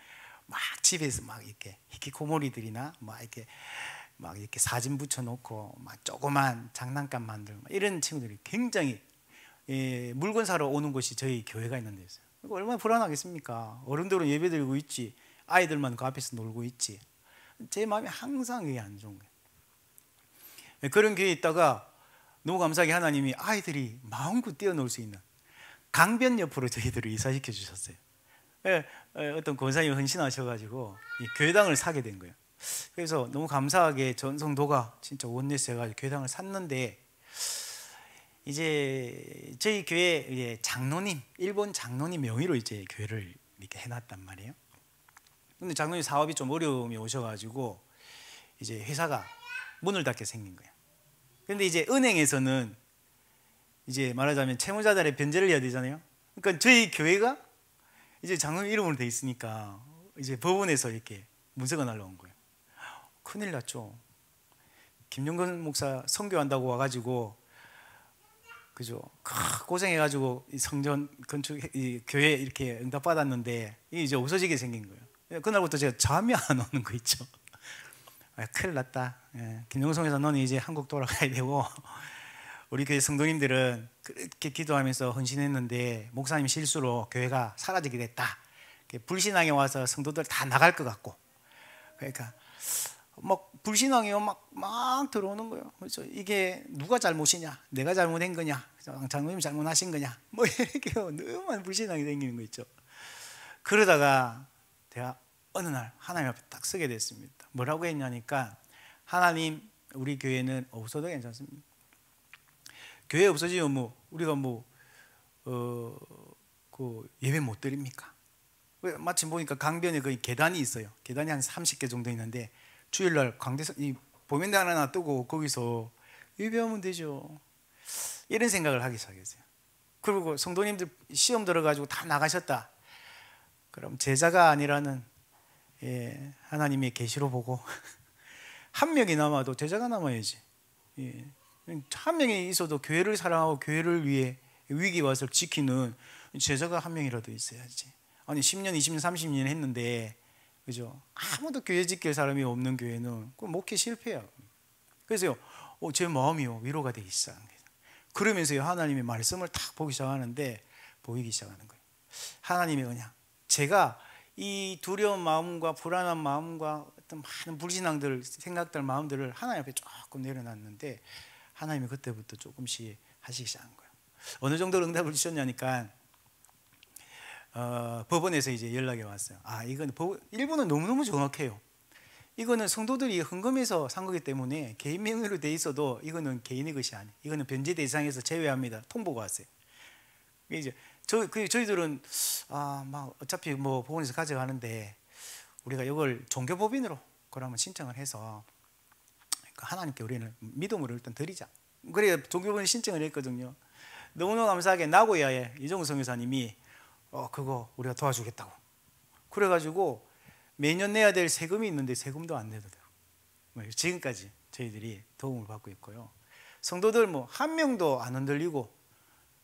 S2: 막 집에서 막 이렇게 히키코모리들이나 막 이렇게 사진 붙여놓고 막 조그만 장난감 만들고 이런 친구들이 굉장히 물건 사러 오는 곳이 저희 교회가 있는 데였어요. 얼마나 불안하겠습니까? 어른들은 예배드리고 있지, 아이들만 그 앞에서 놀고 있지. 제 마음이 항상 그게 안 좋은 거예요. 그런 교회에 있다가 너무 감사하게 하나님이 아이들이 마음껏 뛰어놀 수 있는 강변 옆으로 저희들을 이사시켜 주셨어요. 어떤 권사님이 헌신하셔가지고 이 교회당을 사게 된 거예요. 그래서 너무 감사하게 전 성도가 진짜 원내스 해가지고 교회당을 샀는데, 이제 저희 교회 이제 장로님, 일본 장로님 명의로 이제 교회를 이렇게 해놨단 말이에요. 근데 장로님 사업이 좀 어려움이 오셔가지고 이제 회사가 문을 닫게 생긴 거예요. 근데 이제 은행에서는 이제 말하자면 채무자들의 변제를 해야 되잖아요. 그러니까 저희 교회가 이제 장로님 이름으로 돼 있으니까 이제 법원에서 이렇게 문서가 날라온 거예요. 큰일 났죠. 김용건 목사 선교한다고 와가지고, 그죠? 고생해가지고 이 성전 건축, 이 교회 이렇게 응답 받았는데 이게 이제 없어지게 생긴 거예요. 그날부터 제가 잠이 안 오는 거 있죠. 큰일 났다. 김용성에서 너는 이제 한국 돌아가야 되고, 우리 교회 성도님들은 그렇게 기도하면서 헌신했는데 목사님 실수로 교회가 사라지게 됐다. 불신앙에 와서 성도들 다 나갈 것 같고, 그러니까 막 불신앙이 막 들어오는 거예요. 그래서 이게 누가 잘못이냐, 내가 잘못한 거냐, 장로님 잘못하신 거냐, 뭐 이렇게 너무 불신앙이 생기는 거 있죠. 그러다가 제가 어느 날 하나님 앞에 딱 서게 됐습니다. 뭐라고 했냐니까, 하나님, 우리 교회는 없어도 괜찮습니다. 교회 없어지면 뭐 우리가 그 예배 못 드립니까? 마침 보니까 강변에 거기 계단이 있어요. 계단이 한 30개 정도 있는데 주일날 강대선 이 보면대 하나 뜨고 거기서 예배하면 되죠. 이런 생각을 하기 시작했어요. 그리고 성도님들 시험 들어가지고 다 나가셨다. 그럼 제자가 아니라는 하나님의 계시로 보고 한 명이 남아도 제자가 남아야지. 한 명이 있어도 교회를 사랑하고 교회를 위해 위기 와서 지키는 제자가 한 명이라도 있어야지. 아니 10년, 20년, 30년 했는데, 그죠? 아무도 교회 지킬 사람이 없는 교회는 그 목회 실패야. 그래서요, 제 마음이요 위로가 되기 시작합니다. 그러면서요 하나님의 말씀을 딱 보기 시작하는데 보이기 시작하는 거예요. 하나님의 은혜. 제가 이 두려운 마음과 불안한 마음과 어떤 많은 불신앙들, 생각들, 마음들을 하나님 앞에 조금 내려놨는데 하나님이 그때부터 조금씩 하시기 시작한 거예요. 어느 정도 응답을 주셨냐니까 법원에서 이제 연락이 왔어요. 이건 일본은 너무너무 정확해요. 이거는 성도들이 헌금해서 산 거기 때문에 개인 명의로 돼 있어도 이거는 개인의 것이 아니에요. 이거는 변제 대상에서 제외합니다. 통보가 왔어요. 이제 저희들은 막 어차피 뭐 법원에서 가져가는데 우리가 이걸 종교법인으로 그러면 신청을 해서 하나님께 우리는 믿음으로 일단 드리자. 그래 종교법인 신청을 했거든요. 너무너무 감사하게 나고야에 이정우 선교사님이 그거 우리가 도와주겠다고. 그래가지고 매년 내야 될 세금이 있는데 세금도 안 내더라고요. 지금까지 저희들이 도움을 받고 있고요. 성도들 뭐 한 명도 안 흔들리고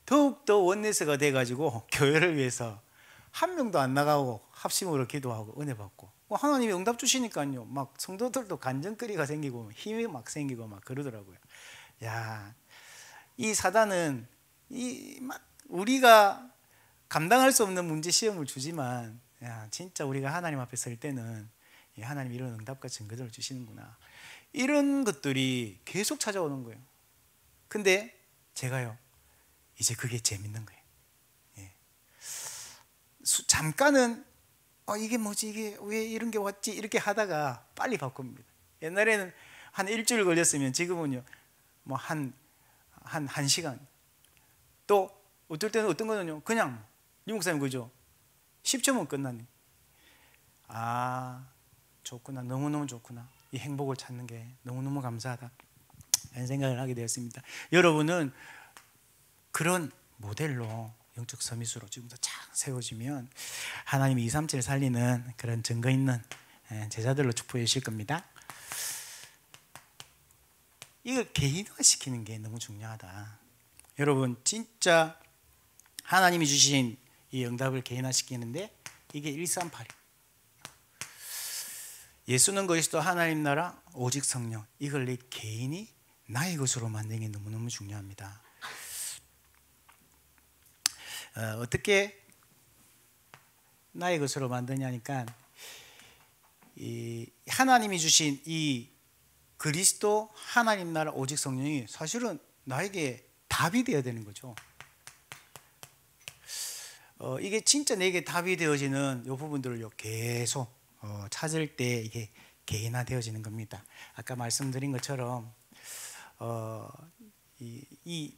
S2: 더욱더 원내스가 돼가지고 교회를 위해서 한 명도 안 나가고 합심으로 기도하고 은혜 받고 하나님이 응답 주시니까요 막 성도들도 간증거리가 생기고 힘이 막 생기고 막 그러더라고요. 야, 이 사단은 막 우리가 감당할 수 없는 문제 시험을 주지만 진짜 우리가 하나님 앞에 설 때는 하나님 이런 응답과 증거들을 주시는구나, 이런 것들이 계속 찾아오는 거예요. 근데 제가요 이제 그게 재밌는 거예요. 잠깐은 이게 뭐지, 이게 왜 이런 게 왔지, 이렇게 하다가 빨리 바꿉니다. 옛날에는 한 일주일 걸렸으면 지금은요 뭐 한 시간, 또 어떨 때는 어떤 거는요 그냥 이 목사님 그죠 10초면 끝나네. 좋구나, 너무너무 좋구나, 이 행복을 찾는 게 너무너무 감사하다, 이런 생각을 하게 되었습니다. 여러분은 그런 모델로 영적 서밋으로 지금부터 쫙 세워지면 하나님이 237을 살리는 그런 증거 있는 제자들로 축복해 주실 겁니다. 이걸 개인화시키는 게 너무 중요하다. 여러분 진짜 하나님이 주신 이 응답을 개인화시키는데 이게 138이에요. 예수는 그리스도, 하나님 나라, 오직 성령, 이걸 내 개인이 나의 것으로 만드는 게 너무너무 중요합니다. 어떻게 나의 것으로 만드냐니까 이 하나님이 주신 이 그리스도, 하나님 나라, 오직 성령이 사실은 나에게 답이 되어야 되는 거죠. 이게 진짜 내게 답이 되어지는 이 부분들을 계속 찾을 때 이게 개인화되어지는 겁니다. 아까 말씀드린 것처럼 이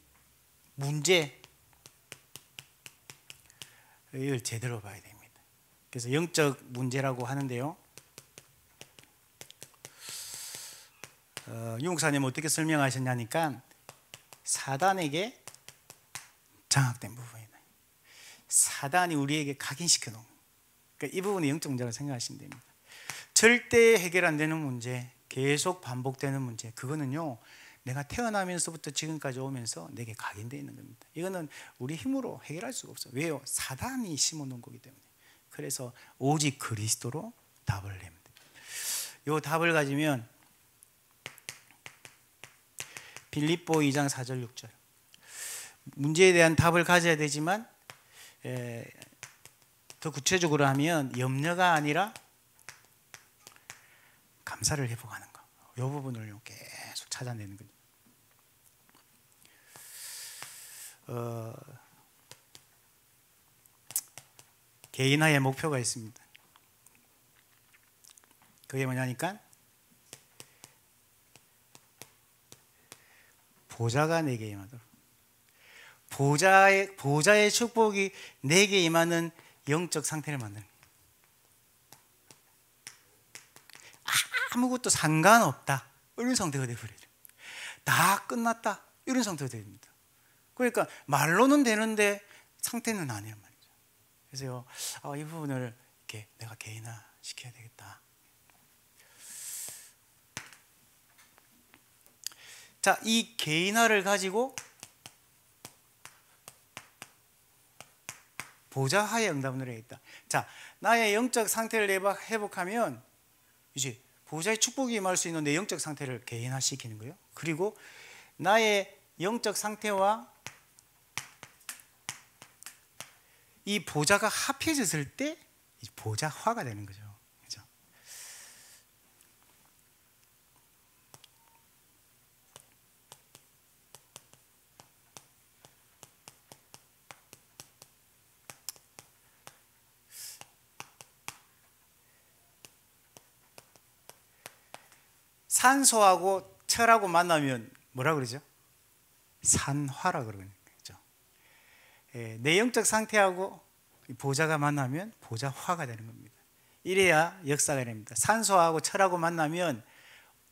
S2: 문제를 제대로 봐야 됩니다. 그래서 영적 문제라고 하는데요. 유 목사님 어떻게 설명하셨냐니까 사단에게 장악된 부분이다. 사단이 우리에게 각인시켜 놓은, 그러니까 이 부분이 영적 문제라고 생각하시면 됩니다. 절대 해결 안 되는 문제, 계속 반복되는 문제, 그거는요 내가 태어나면서부터 지금까지 오면서 내게 각인되어 있는 겁니다. 이거는 우리 힘으로 해결할 수가 없어요. 왜요? 사단이 심어놓은 거기 때문에. 그래서 오직 그리스도로 답을 냅니다. 이 답을 가지면 빌립보 2장 4절 6절 문제에 대한 답을 가져야 되지만 더 구체적으로 하면 염려가 아니라 감사를 회복하는 거, 이 부분을 계속 찾아내는 거죠. 개인화의 목표가 있습니다. 그게 뭐냐니까 보좌가 내게 임하도록, 보좌의 축복이 내게 임하는 영적 상태를 만드는, 아무것도 상관없다 이런 상태가 되어버려요. 다 끝났다 이런 상태가 됩니다. 그러니까 말로는 되는데 상태는 아니란 말이죠. 그래서 이 부분을 이렇게 내가 개인화 시켜야 되겠다. 자, 이 개인화를 가지고 보좌하에 응답을 해야겠다. 자, 나의 영적 상태를 회복하면 이제 보좌의 축복이 임할 수 있는 내 영적 상태를 개인화시키는 거예요. 그리고 나의 영적 상태와 이 보좌가 합해졌을 때 보좌화가 되는 거죠. 그렇죠? 산소하고 철하고 만나면 뭐라 그러죠? 산화라 그러거든요. 그렇죠? 내 영적 상태하고 보좌가 만나면 보좌화가 되는 겁니다. 이래야 역사가 됩니다. 산소하고 철하고 만나면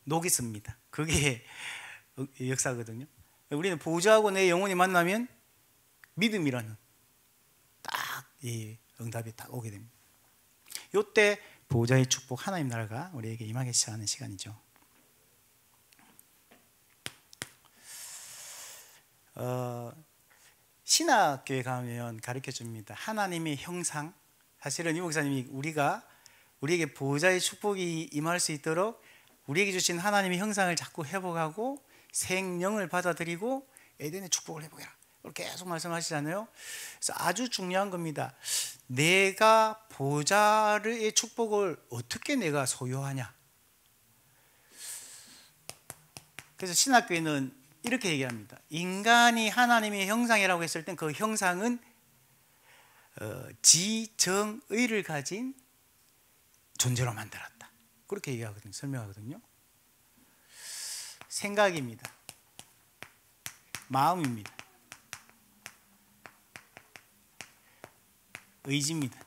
S2: 녹이 씁니다. 그게 역사거든요. 우리는 보좌하고 내 영혼이 만나면 믿음이라는 딱 이 응답이 딱 오게 됩니다. 이때 보좌의 축복, 하나님 나라가 우리에게 임하기 시작하는 시간이죠. 신학교에 가면 가르쳐 줍니다. 하나님의 형상. 사실은 이 목사님이 우리에게 보좌의 축복이 임할 수 있도록 우리에게 주신 하나님의 형상을 자꾸 회복하고 생명을 받아들이고 에덴의 축복을 회복해라, 이렇게 계속 말씀하시잖아요. 그래서 아주 중요한 겁니다. 내가 보좌의 축복을 어떻게 내가 소유하냐. 그래서 신학교에는 이렇게 얘기합니다. 인간이 하나님의 형상이라고 했을 땐 그 형상은 지정의를 가진 존재로 만들었다, 그렇게 얘기하거든요. 설명하거든요. 생각입니다. 마음입니다. 의지입니다.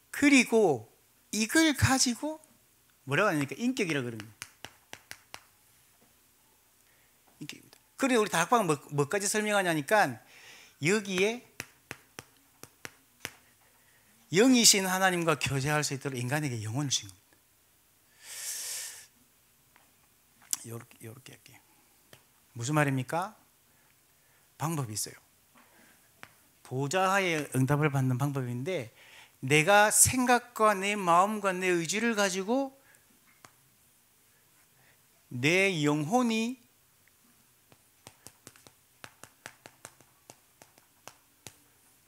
S2: 그리고 이걸 가지고 뭐라고 하니까 인격이라고 그러는, 인격입니다. 그리고 우리 다락방은 뭐까지 설명하냐니까 여기에 영이신 하나님과 교제할 수 있도록 인간에게 영혼을 주신 겁니다. 이렇게 할게요. 무슨 말입니까? 방법이 있어요. 보좌하에 응답을 받는 방법인데, 내가 생각과 내 마음과 내 의지를 가지고 내 영혼이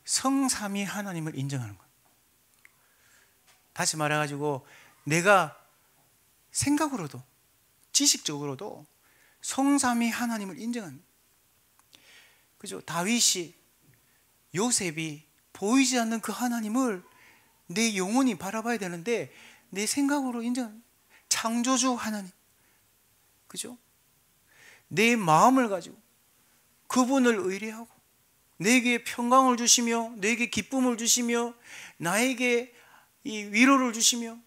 S2: 성삼위 하나님을 인정하는 거예요. 다시 말해가지고 내가 생각으로도 지식적으로도 성삼위 하나님을 인정하는 거예요. 그죠? 다윗이, 요셉이 보이지 않는 그 하나님을 내 영혼이 바라봐야 되는데 내 생각으로 인정, 창조주 하나님, 그죠? 내 마음을 가지고 그분을 의뢰하고 내게 평강을 주시며 내게 기쁨을 주시며 나에게 이 위로를 주시며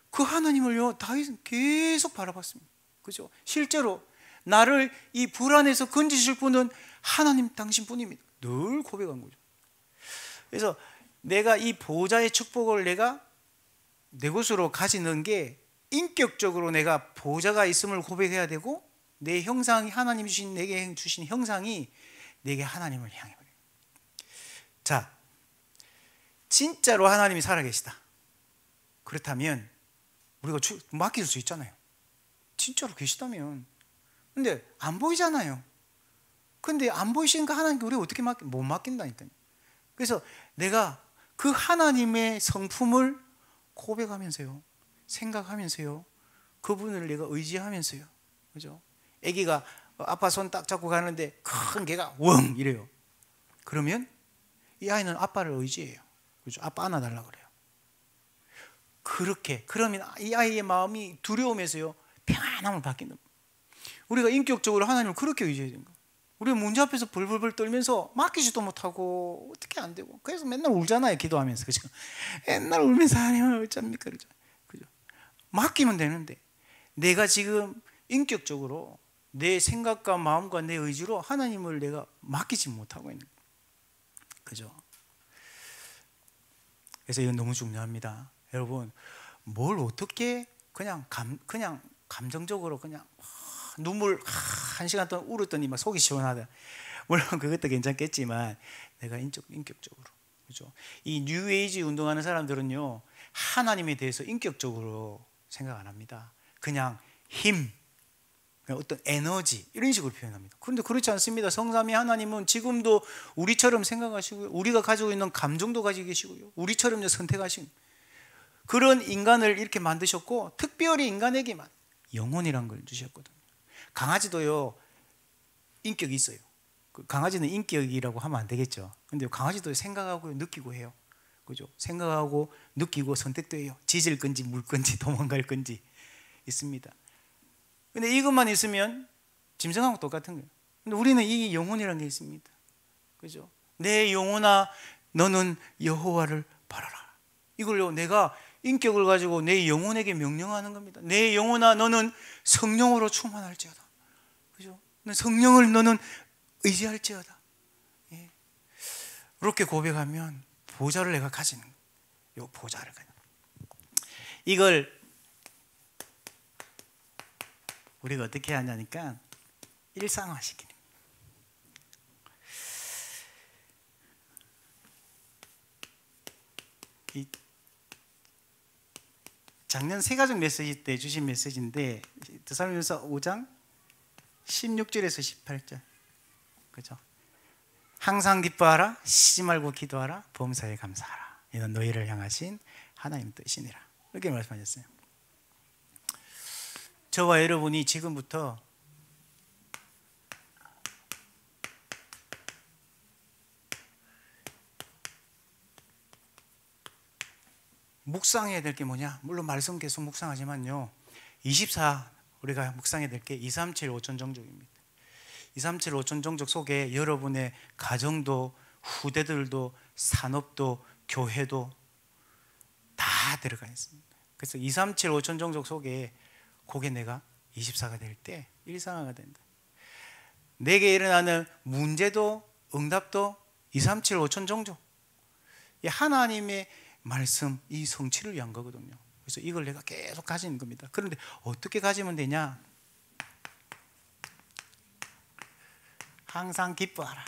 S2: 그 하나님을요 다윗은 계속 바라봤습니다. 그죠? 실제로 나를 이 불안에서 건지실 분은 하나님 당신뿐입니다. 늘 고백한 거죠. 그래서 내가 이 보좌의 축복을 내가 내 것으로 가지는 게 인격적으로 내가 보좌가 있음을 고백해야 되고 내 형상이 하나님 주신 내게 주신 형상이 내게 하나님을 향해 버려요. 자, 진짜로 하나님이 살아계시다. 그렇다면 우리가 맡길 수 있잖아요. 진짜로 계시다면. 근데 안 보이잖아요. 근데 안 보이시니까 하나님께 우리가 어떻게 못 맡긴다니까요. 그래서 내가 그 하나님의 성품을 고백하면서요, 생각하면서요, 그분을 내가 의지하면서요, 그죠? 아기가 아빠 손 딱 잡고 가는데 큰 개가 웡 이래요. 그러면 이 아이는 아빠를 의지해요. 그죠? 아빠 안아달라 그래요. 그렇게 그러면 이 아이의 마음이 두려움에서요 평안함을 받긴다. 우리가 인격적으로 하나님을 그렇게 의지해야 되는 거예요. 우리가 문제 앞에서 벌벌벌 떨면서 맡기지도 못하고 어떻게 안 되고 그래서 맨날 울잖아요. 기도하면서. 그죠? 맨날 울면서 하나님을 어쩝니까? 그죠? 맡기면 되는데 내가 지금 인격적으로 내 생각과 마음과 내 의지로 하나님을 내가 맡기지 못하고 있는 거예요. 그죠? 그래서 이건 너무 중요합니다. 여러분, 뭘 어떻게 그냥 감정적으로 그냥 눈물 한 시간 동안 울었더니 막 속이 시원하다. 물론 그것도 괜찮겠지만 내가 인격적으로, 그죠? 이 뉴에이지 운동하는 사람들은요 하나님에 대해서 인격적으로 생각 안 합니다. 그냥 힘, 그냥 어떤 에너지 이런 식으로 표현합니다. 그런데 그렇지 않습니다. 성삼위 하나님은 지금도 우리처럼 생각하시고요, 우리가 가지고 있는 감정도 가지고 계시고요, 우리처럼 선택하신 그런 인간을 이렇게 만드셨고, 특별히 인간에게만 영혼이란 걸 주셨거든요. 강아지도요 인격이 있어요. 강아지는 인격이라고 하면 안 되겠죠. 근데 강아지도 생각하고 느끼고 해요. 그죠? 생각하고 느끼고 선택도 해요. 짖을 건지 물 건지 도망갈 건지 있습니다. 근데 이것만 있으면 짐승하고 똑같은 거예요. 근데 우리는 이 영혼이라는 게 있습니다. 그죠? 내 영혼아 너는 여호와를 바라라. 이걸요 내가 인격을 가지고 내 영혼에게 명령하는 겁니다. 내 영혼아 너는 성령으로 충만할지어다. 그죠? 성령을 너는 의지할지어다. 예. 그렇게 고백하면 보좌를 내가 가지는 거예요. 이 보좌를 가지고 이걸 우리가 어떻게 하냐니까 일상화시키는. 이 작년 세가족 메시지 때 주신 메시지인데 데살로니가서 5장 16절에서 18절, 그죠? 항상 기뻐하라, 쉬지 말고 기도하라, 범사에 감사하라. 이는 너희를 향하신 하나님 뜻이니라. 이렇게 말씀하셨어요. 저와 여러분이 지금부터 묵상해야 될 게 뭐냐? 물론 말씀 계속 묵상하지만요 24 우리가 묵상해야 될 게 237 5천 종족입니다. 237 5천 종족 속에 여러분의 가정도 후대들도 산업도 교회도 다 들어가 있습니다. 그래서 237 5천 종족 속에 그게 내가 24가 될 때 일상화가 된다. 내게 일어나는 문제도 응답도 237 5천 종족, 이 하나님의 말씀, 이 성취를 위한 거거든요. 그래서 이걸 내가 계속 가지는 겁니다. 그런데 어떻게 가지면 되냐? 항상 기뻐하라.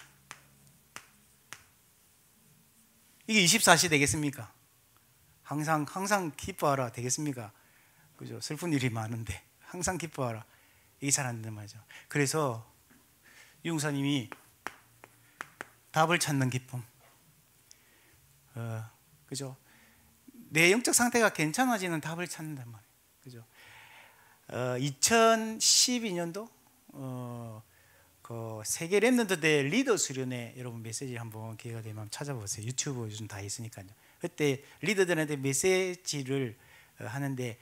S2: 이게 24시 되겠습니까? 항상 기뻐하라 되겠습니까? 그죠? 슬픈 일이 많은데 항상 기뻐하라, 이게 잘 안 된단 말이죠. 그래서 유흥사님이 답을 찾는 기쁨, 그죠? 내 영적 상태가 괜찮아지는 답을 찾는단 말이에요. 그죠? 2012년도 그 세계 랩런트 대 리더 수련회 여러분 메시지 한번 기회가 되면 찾아보세요. 유튜브 요즘 다 있으니까요. 그때 리더들한테 메시지를 하는데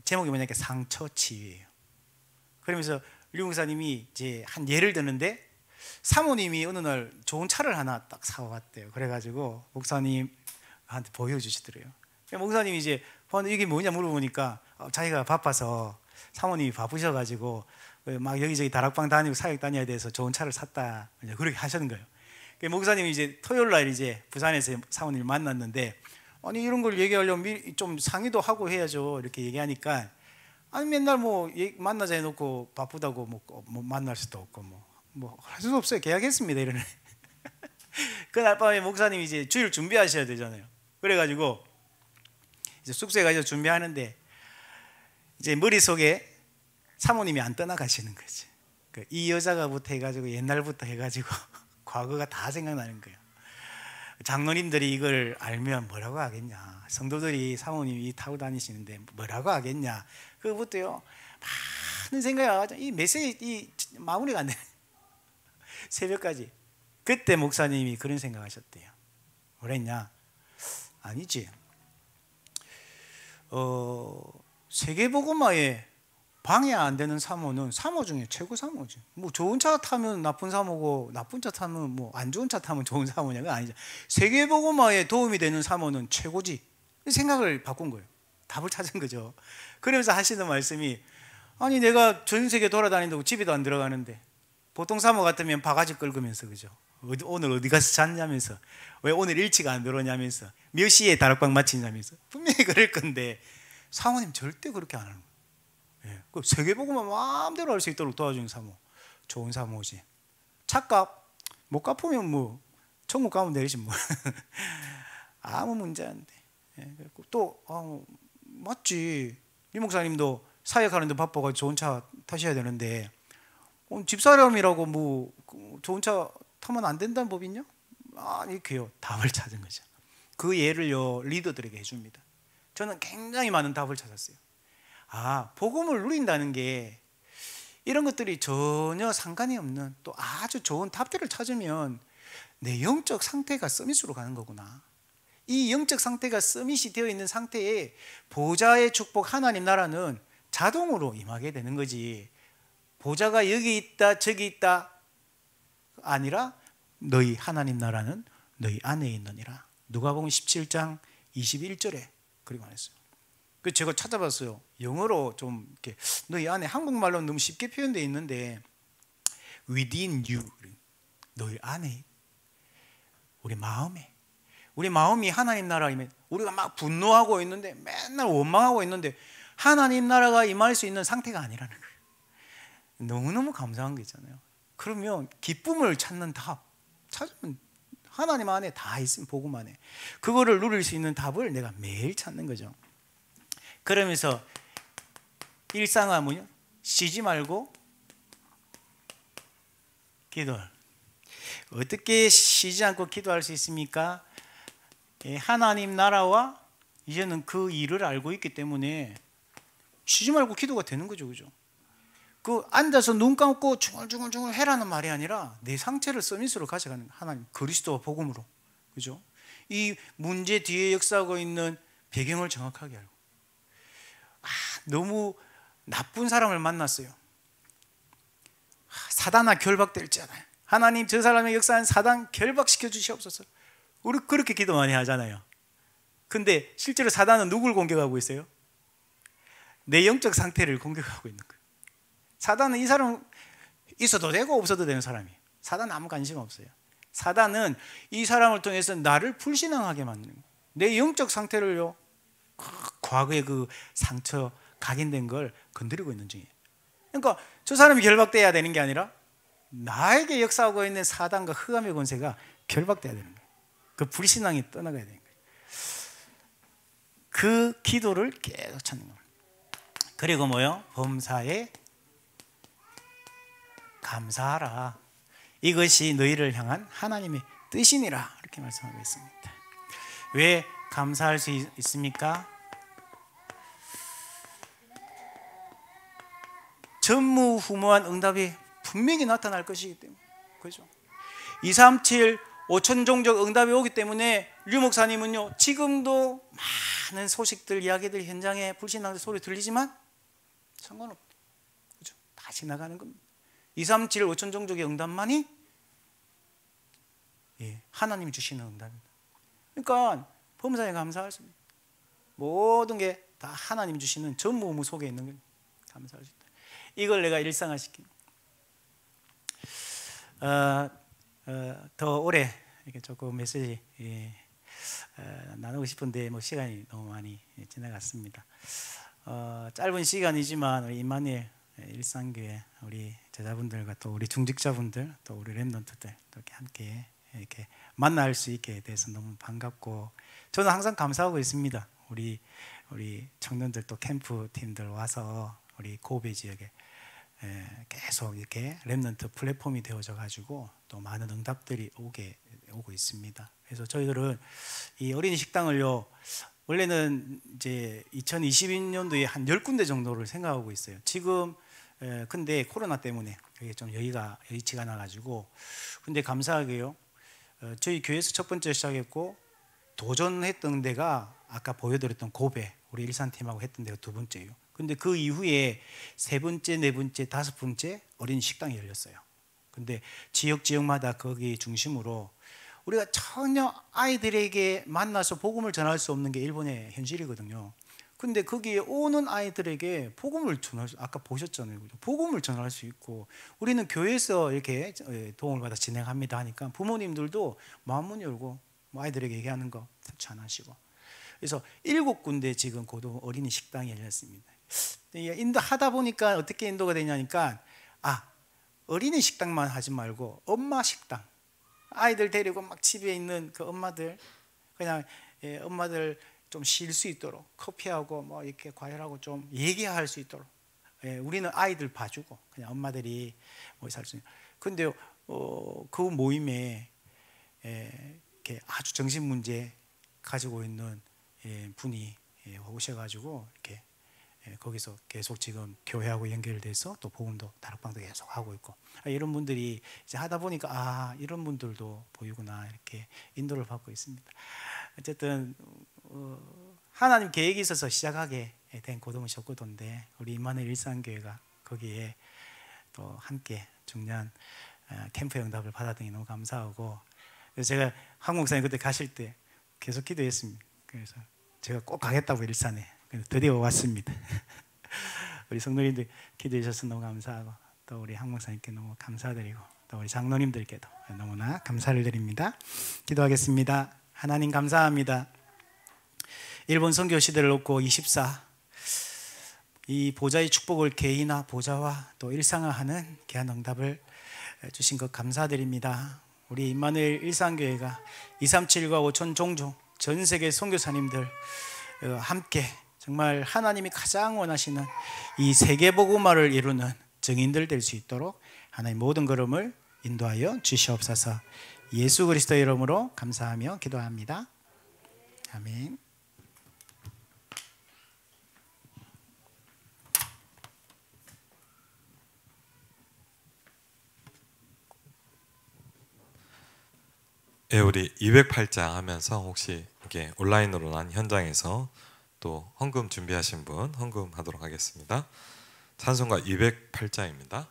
S2: 제목이 뭐냐면 상처 치유예요. 그러면서 류 목사님이 이제 한 예를 드는데 사모님이 어느 날 좋은 차를 하나 딱 사왔대요. 그래가지고 목사님한테 보여주시더래요. 목사님이 이제 이게 뭐냐 물어보니까 자기가 바빠서 사모님이 바쁘셔가지고 막 여기저기 다락방 다니고 사역 다녀야 돼서 좋은 차를 샀다 그렇게 하시는 거예요. 목사님이 이제 토요일 날 이제 부산에서 사모님을 만났는데 아니 이런 걸 얘기하려면 미리 좀 상의도 하고 해야죠 이렇게 얘기하니까 아니 맨날 뭐 만나자 해놓고 바쁘다고 뭐 만날 수도 없고 뭐 할 수도 없어요. 계약했습니다 이러네. 그날 밤에 목사님이 이제 주일 준비하셔야 되잖아요. 그래가지고 이제 숙소에 가서 준비하는데 이제 머릿속에 사모님이 안 떠나가시는 거지. 이 여자가부터 해가지고 옛날부터 해가지고 과거가 다 생각나는 거예요. 장로님들이 이걸 알면 뭐라고 하겠냐, 성도들이 사모님이 타고 다니시는데 뭐라고 하겠냐, 그것부터요 많은 생각이 와가지고 이 메시지 이 마무리가 안 되네. 새벽까지. 그때 목사님이 그런 생각하셨대요. 뭐랬냐? 아니지. 세계복음화에 방해 안 되는 사모는 사모 중에 최고 사모지. 뭐 좋은 차 타면 나쁜 사모고 나쁜 차 타면 뭐 안 좋은 차 타면 좋은 사모냐가 아니죠. 세계복음화에 도움이 되는 사모는 최고지. 생각을 바꾼 거예요. 답을 찾은 거죠. 그러면서 하시는 말씀이 아니 내가 전 세계 돌아다닌다고 집에도 안 들어가는데 보통 사모 같으면 바가지 긁으면서 그죠. 오늘 어디 가서 잤냐면서 왜 오늘 일찍 안 들어오냐면서 몇 시에 다락방 마치냐면서 분명히 그럴 건데 사모님 절대 그렇게 안 하는 거예요. 그 세계복음만 마음대로 할 수 있도록 도와주는 사모, 좋은 사모지. 차값 못 갚으면 뭐 천국 가면 되지 뭐. 아무 문제 안 돼. 또 맞지. 이 목사님도 사역하는데 바빠가지고 좋은 차 타셔야 되는데 집사람이라고 뭐 좋은 차 타면 안 된다는 법이 있냐? 이렇게요. 답을 찾은 거죠. 그 예를요 리더들에게 해줍니다. 저는 굉장히 많은 답을 찾았어요. 복음을 누린다는 게 이런 것들이 전혀 상관이 없는 또 아주 좋은 답들을 찾으면 내 영적 상태가 서밋으로 가는 거구나. 이 영적 상태가 서밋이 되어 있는 상태에 보좌의 축복 하나님 나라는 자동으로 임하게 되는 거지. 보좌가 여기 있다 저기 있다 아니라 너희 하나님 나라는 너희 안에 있느니라. 누가복음 17장 21절에 그렇게 말했어요. 그 제가 찾아봤어요. 영어로 좀 이렇게 너희 안에, 한국말로 너무 쉽게 표현되어 있는데 within you, 너희 안에, 우리 마음이 하나님 나라이면 우리가 막 분노하고 있는데 맨날 원망하고 있는데 하나님 나라가 임할 수 있는 상태가 아니라는 거예요. 너무너무 감사한 게 있잖아요. 그러면 기쁨을 찾는 답 찾으면 하나님 안에 다 있으면 복음 안에 그거를 누릴 수 있는 답을 내가 매일 찾는 거죠. 그러면서 일상화 뭐냐? 쉬지 말고 기도. 어떻게 쉬지 않고 기도할 수 있습니까? 하나님 나라와 이제는 그 일을 알고 있기 때문에 쉬지 말고 기도가 되는 거죠, 그죠? 그 앉아서 눈 감고 중얼중얼 해라는 말이 아니라 내 상태를 서밋으로 가져가는 하나님 그리스도와 복음으로, 그죠? 이 문제 뒤에 역사하고 있는 배경을 정확하게 알고. 너무 나쁜 사람을 만났어요. 사단아 결박될지어다. 하나님 저 사람의 역사한 사단 결박시켜 주시옵소서. 우리 그렇게 기도 많이 하잖아요. 근데 실제로 사단은 누굴 공격하고 있어요? 내 영적 상태를 공격하고 있는 거예요. 사단은 이 사람 있어도 되고 없어도 되는 사람이에요. 사단은 아무 관심 없어요. 사단은 이 사람을 통해서 나를 불신앙하게 만드는 거예요. 내 영적 상태를요, 과거의 그 상처 각인된 걸 건드리고 있는 중이에요. 그러니까 저 사람이 결박돼야 되는 게 아니라 나에게 역사하고 있는 사단과 흑암의 권세가 결박돼야 되는 거예요. 그 불신앙이 떠나가야 되는 거예요. 그 기도를 계속 찾는 거예요. 그리고 뭐요? 범사에 감사하라. 이것이 너희를 향한 하나님의 뜻이니라. 이렇게 말씀하고 있습니다. 왜 감사할 수 있습니까? 전무후무한 응답이 분명히 나타날 것이기 때문에. 그죠? 237 5천 종족 응답이 오기 때문에 류 목사님은요, 지금도 많은 소식들, 이야기들 현장에 불신앙들 소리 들리지만 상관없다. 그죠? 다 지나가는 겁니다. 237 5천 종족의 응답만이 하나님이 주시는 응답입니다. 그러니까 범사에 감사할 수 있다. 모든 게 다 하나님 주시는 전무후무 속에 있는 걸 감사할 수 있다. 이걸 내가 일상화시킨. 더 오래 이렇게 조금 메시지 나누고 싶은데 뭐 시간이 너무 많이 지나갔습니다. 짧은 시간이지만 우리 임마누엘 일상교회 우리 제자분들과 또 우리 중직자분들 또 우리 렘넌트들 이렇게 함께 이렇게 만날 수 있게 돼서 너무 반갑고, 저는 항상 감사하고 있습니다. 우리 청년들 또 캠프 팀들 와서 우리 고베 지역에 계속 이렇게 렘넌트 플랫폼이 되어져 가지고 또 많은 응답들이 오고 있습니다. 그래서 저희들은 이 어린이 식당을요, 원래는 이제 2022년도에 한 10군데 정도를 생각하고 있어요. 지금 근데 코로나 때문에 그게 좀 여의치가 않아 가지고, 근데 감사하게요, 저희 교회에서 첫 번째 시작했고 도전했던 데가 아까 보여드렸던 고베 우리 일산팀하고 했던 데가 두 번째예요. 근데 그 이후에 세 번째, 네 번째, 다섯 번째 어린이 식당이 열렸어요. 근데 지역마다 거기 중심으로 우리가 전혀 아이들에게 만나서 복음을 전할 수 없는 게 일본의 현실이거든요. 근데 거기에 오는 아이들에게 복음을 전할 수, 아까 보셨잖아요. 복음을 전할 수 있고, 우리는 교회에서 이렇게 도움을 받아 진행합니다 하니까 부모님들도 마음문 열고 아이들에게 얘기하는 거 터치 안 하시고. 그래서 7군데 지금 고등 어린이 식당이 열렸습니다. 인도하다 보니까 어떻게 인도가 되냐니까, 어린이 식당만 하지 말고 엄마 식당, 아이들 데리고 막 집에 있는 그 엄마들, 그냥 엄마들 좀 쉴 수 있도록 커피하고 뭐 이렇게 과일하고 좀 얘기할 수 있도록, 우리는 아이들 봐주고 그냥 엄마들이 뭐 살 수 있는. 근데 그 모임에 이렇게 아주 정신 문제 가지고 있는 분이 오셔가지고 이렇게 거기서 계속 지금 교회하고 연결돼서 또 복음도 다락방도 계속 하고 있고, 이런 분들이 이제 하다 보니까 이런 분들도 보이구나, 이렇게 인도를 받고 있습니다. 어쨌든 하나님 계획이 있어서 시작하게 된 고등어 셔고도인데, 우리 임마누엘 일산교회가 거기에 또 함께 중요한 캠프 응답을 받았더니 너무 감사하고, 그래서 제가 한국 목사님 그때 가실 때 계속 기도했습니다. 그래서 제가 꼭 가겠다고 일산에 드디어 왔습니다. 우리 성도님들 기도해 주셔서 너무 감사하고, 또 우리 한국 목사님께 너무 감사드리고, 또 우리 장로님들께도 너무나 감사를 드립니다. 기도하겠습니다. 하나님 감사합니다. 일본 선교 시대를 놓고 24, 이 보좌의 축복을 개인화, 보좌와 또 일상화하는 귀한 응답을 주신 것 감사드립니다. 우리 임마누엘 일산교회가 237과 5천 종족 전 세계 선교사님들 함께 정말 하나님이 가장 원하시는 이 세계복음화를 이루는 증인들 될 수 있도록 하나님 모든 걸음을 인도하여 주시옵소서. 예수 그리스도의 이름으로 감사하며 기도합니다. 아멘.
S1: 우리 208장 하면서 혹시 이렇게 온라인으로 난 현장에서 또 헌금 준비하신 분 헌금하도록 하겠습니다. 찬송가 208장입니다.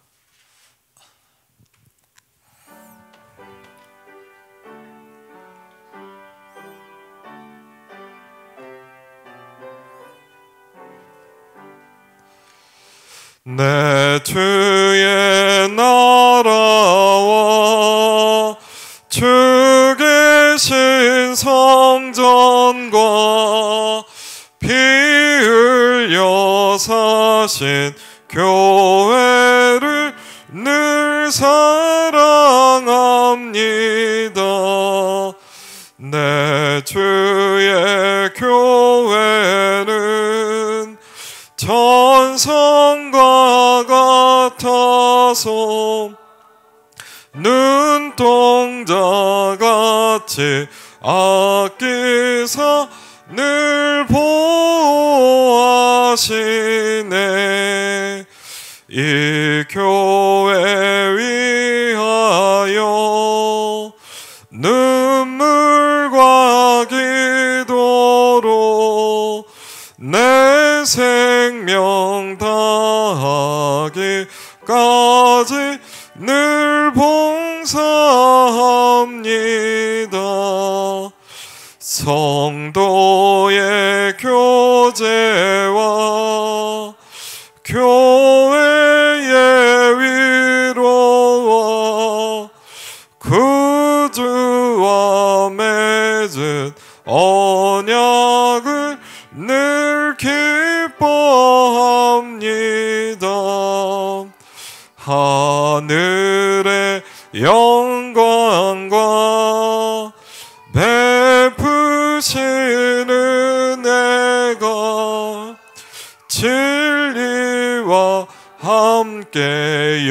S1: 내 주의 나라와 주 계신 성전과 피 흘려 사신 교회를 늘 사랑합니다. 내 주의 교회는 전성과 같아서 눈동자같이 아끼사 늘 보호하시네.
S3: 이 교회 위하여 눈물과 기도로 내 생명 다하기까지 늘 봉사합니다. 성도의 교제와 교회의 위로와 구주와 맺은 언약을 늘 기뻐합니다. 하늘의 영광과 베푸시는 은혜가 진리와 함께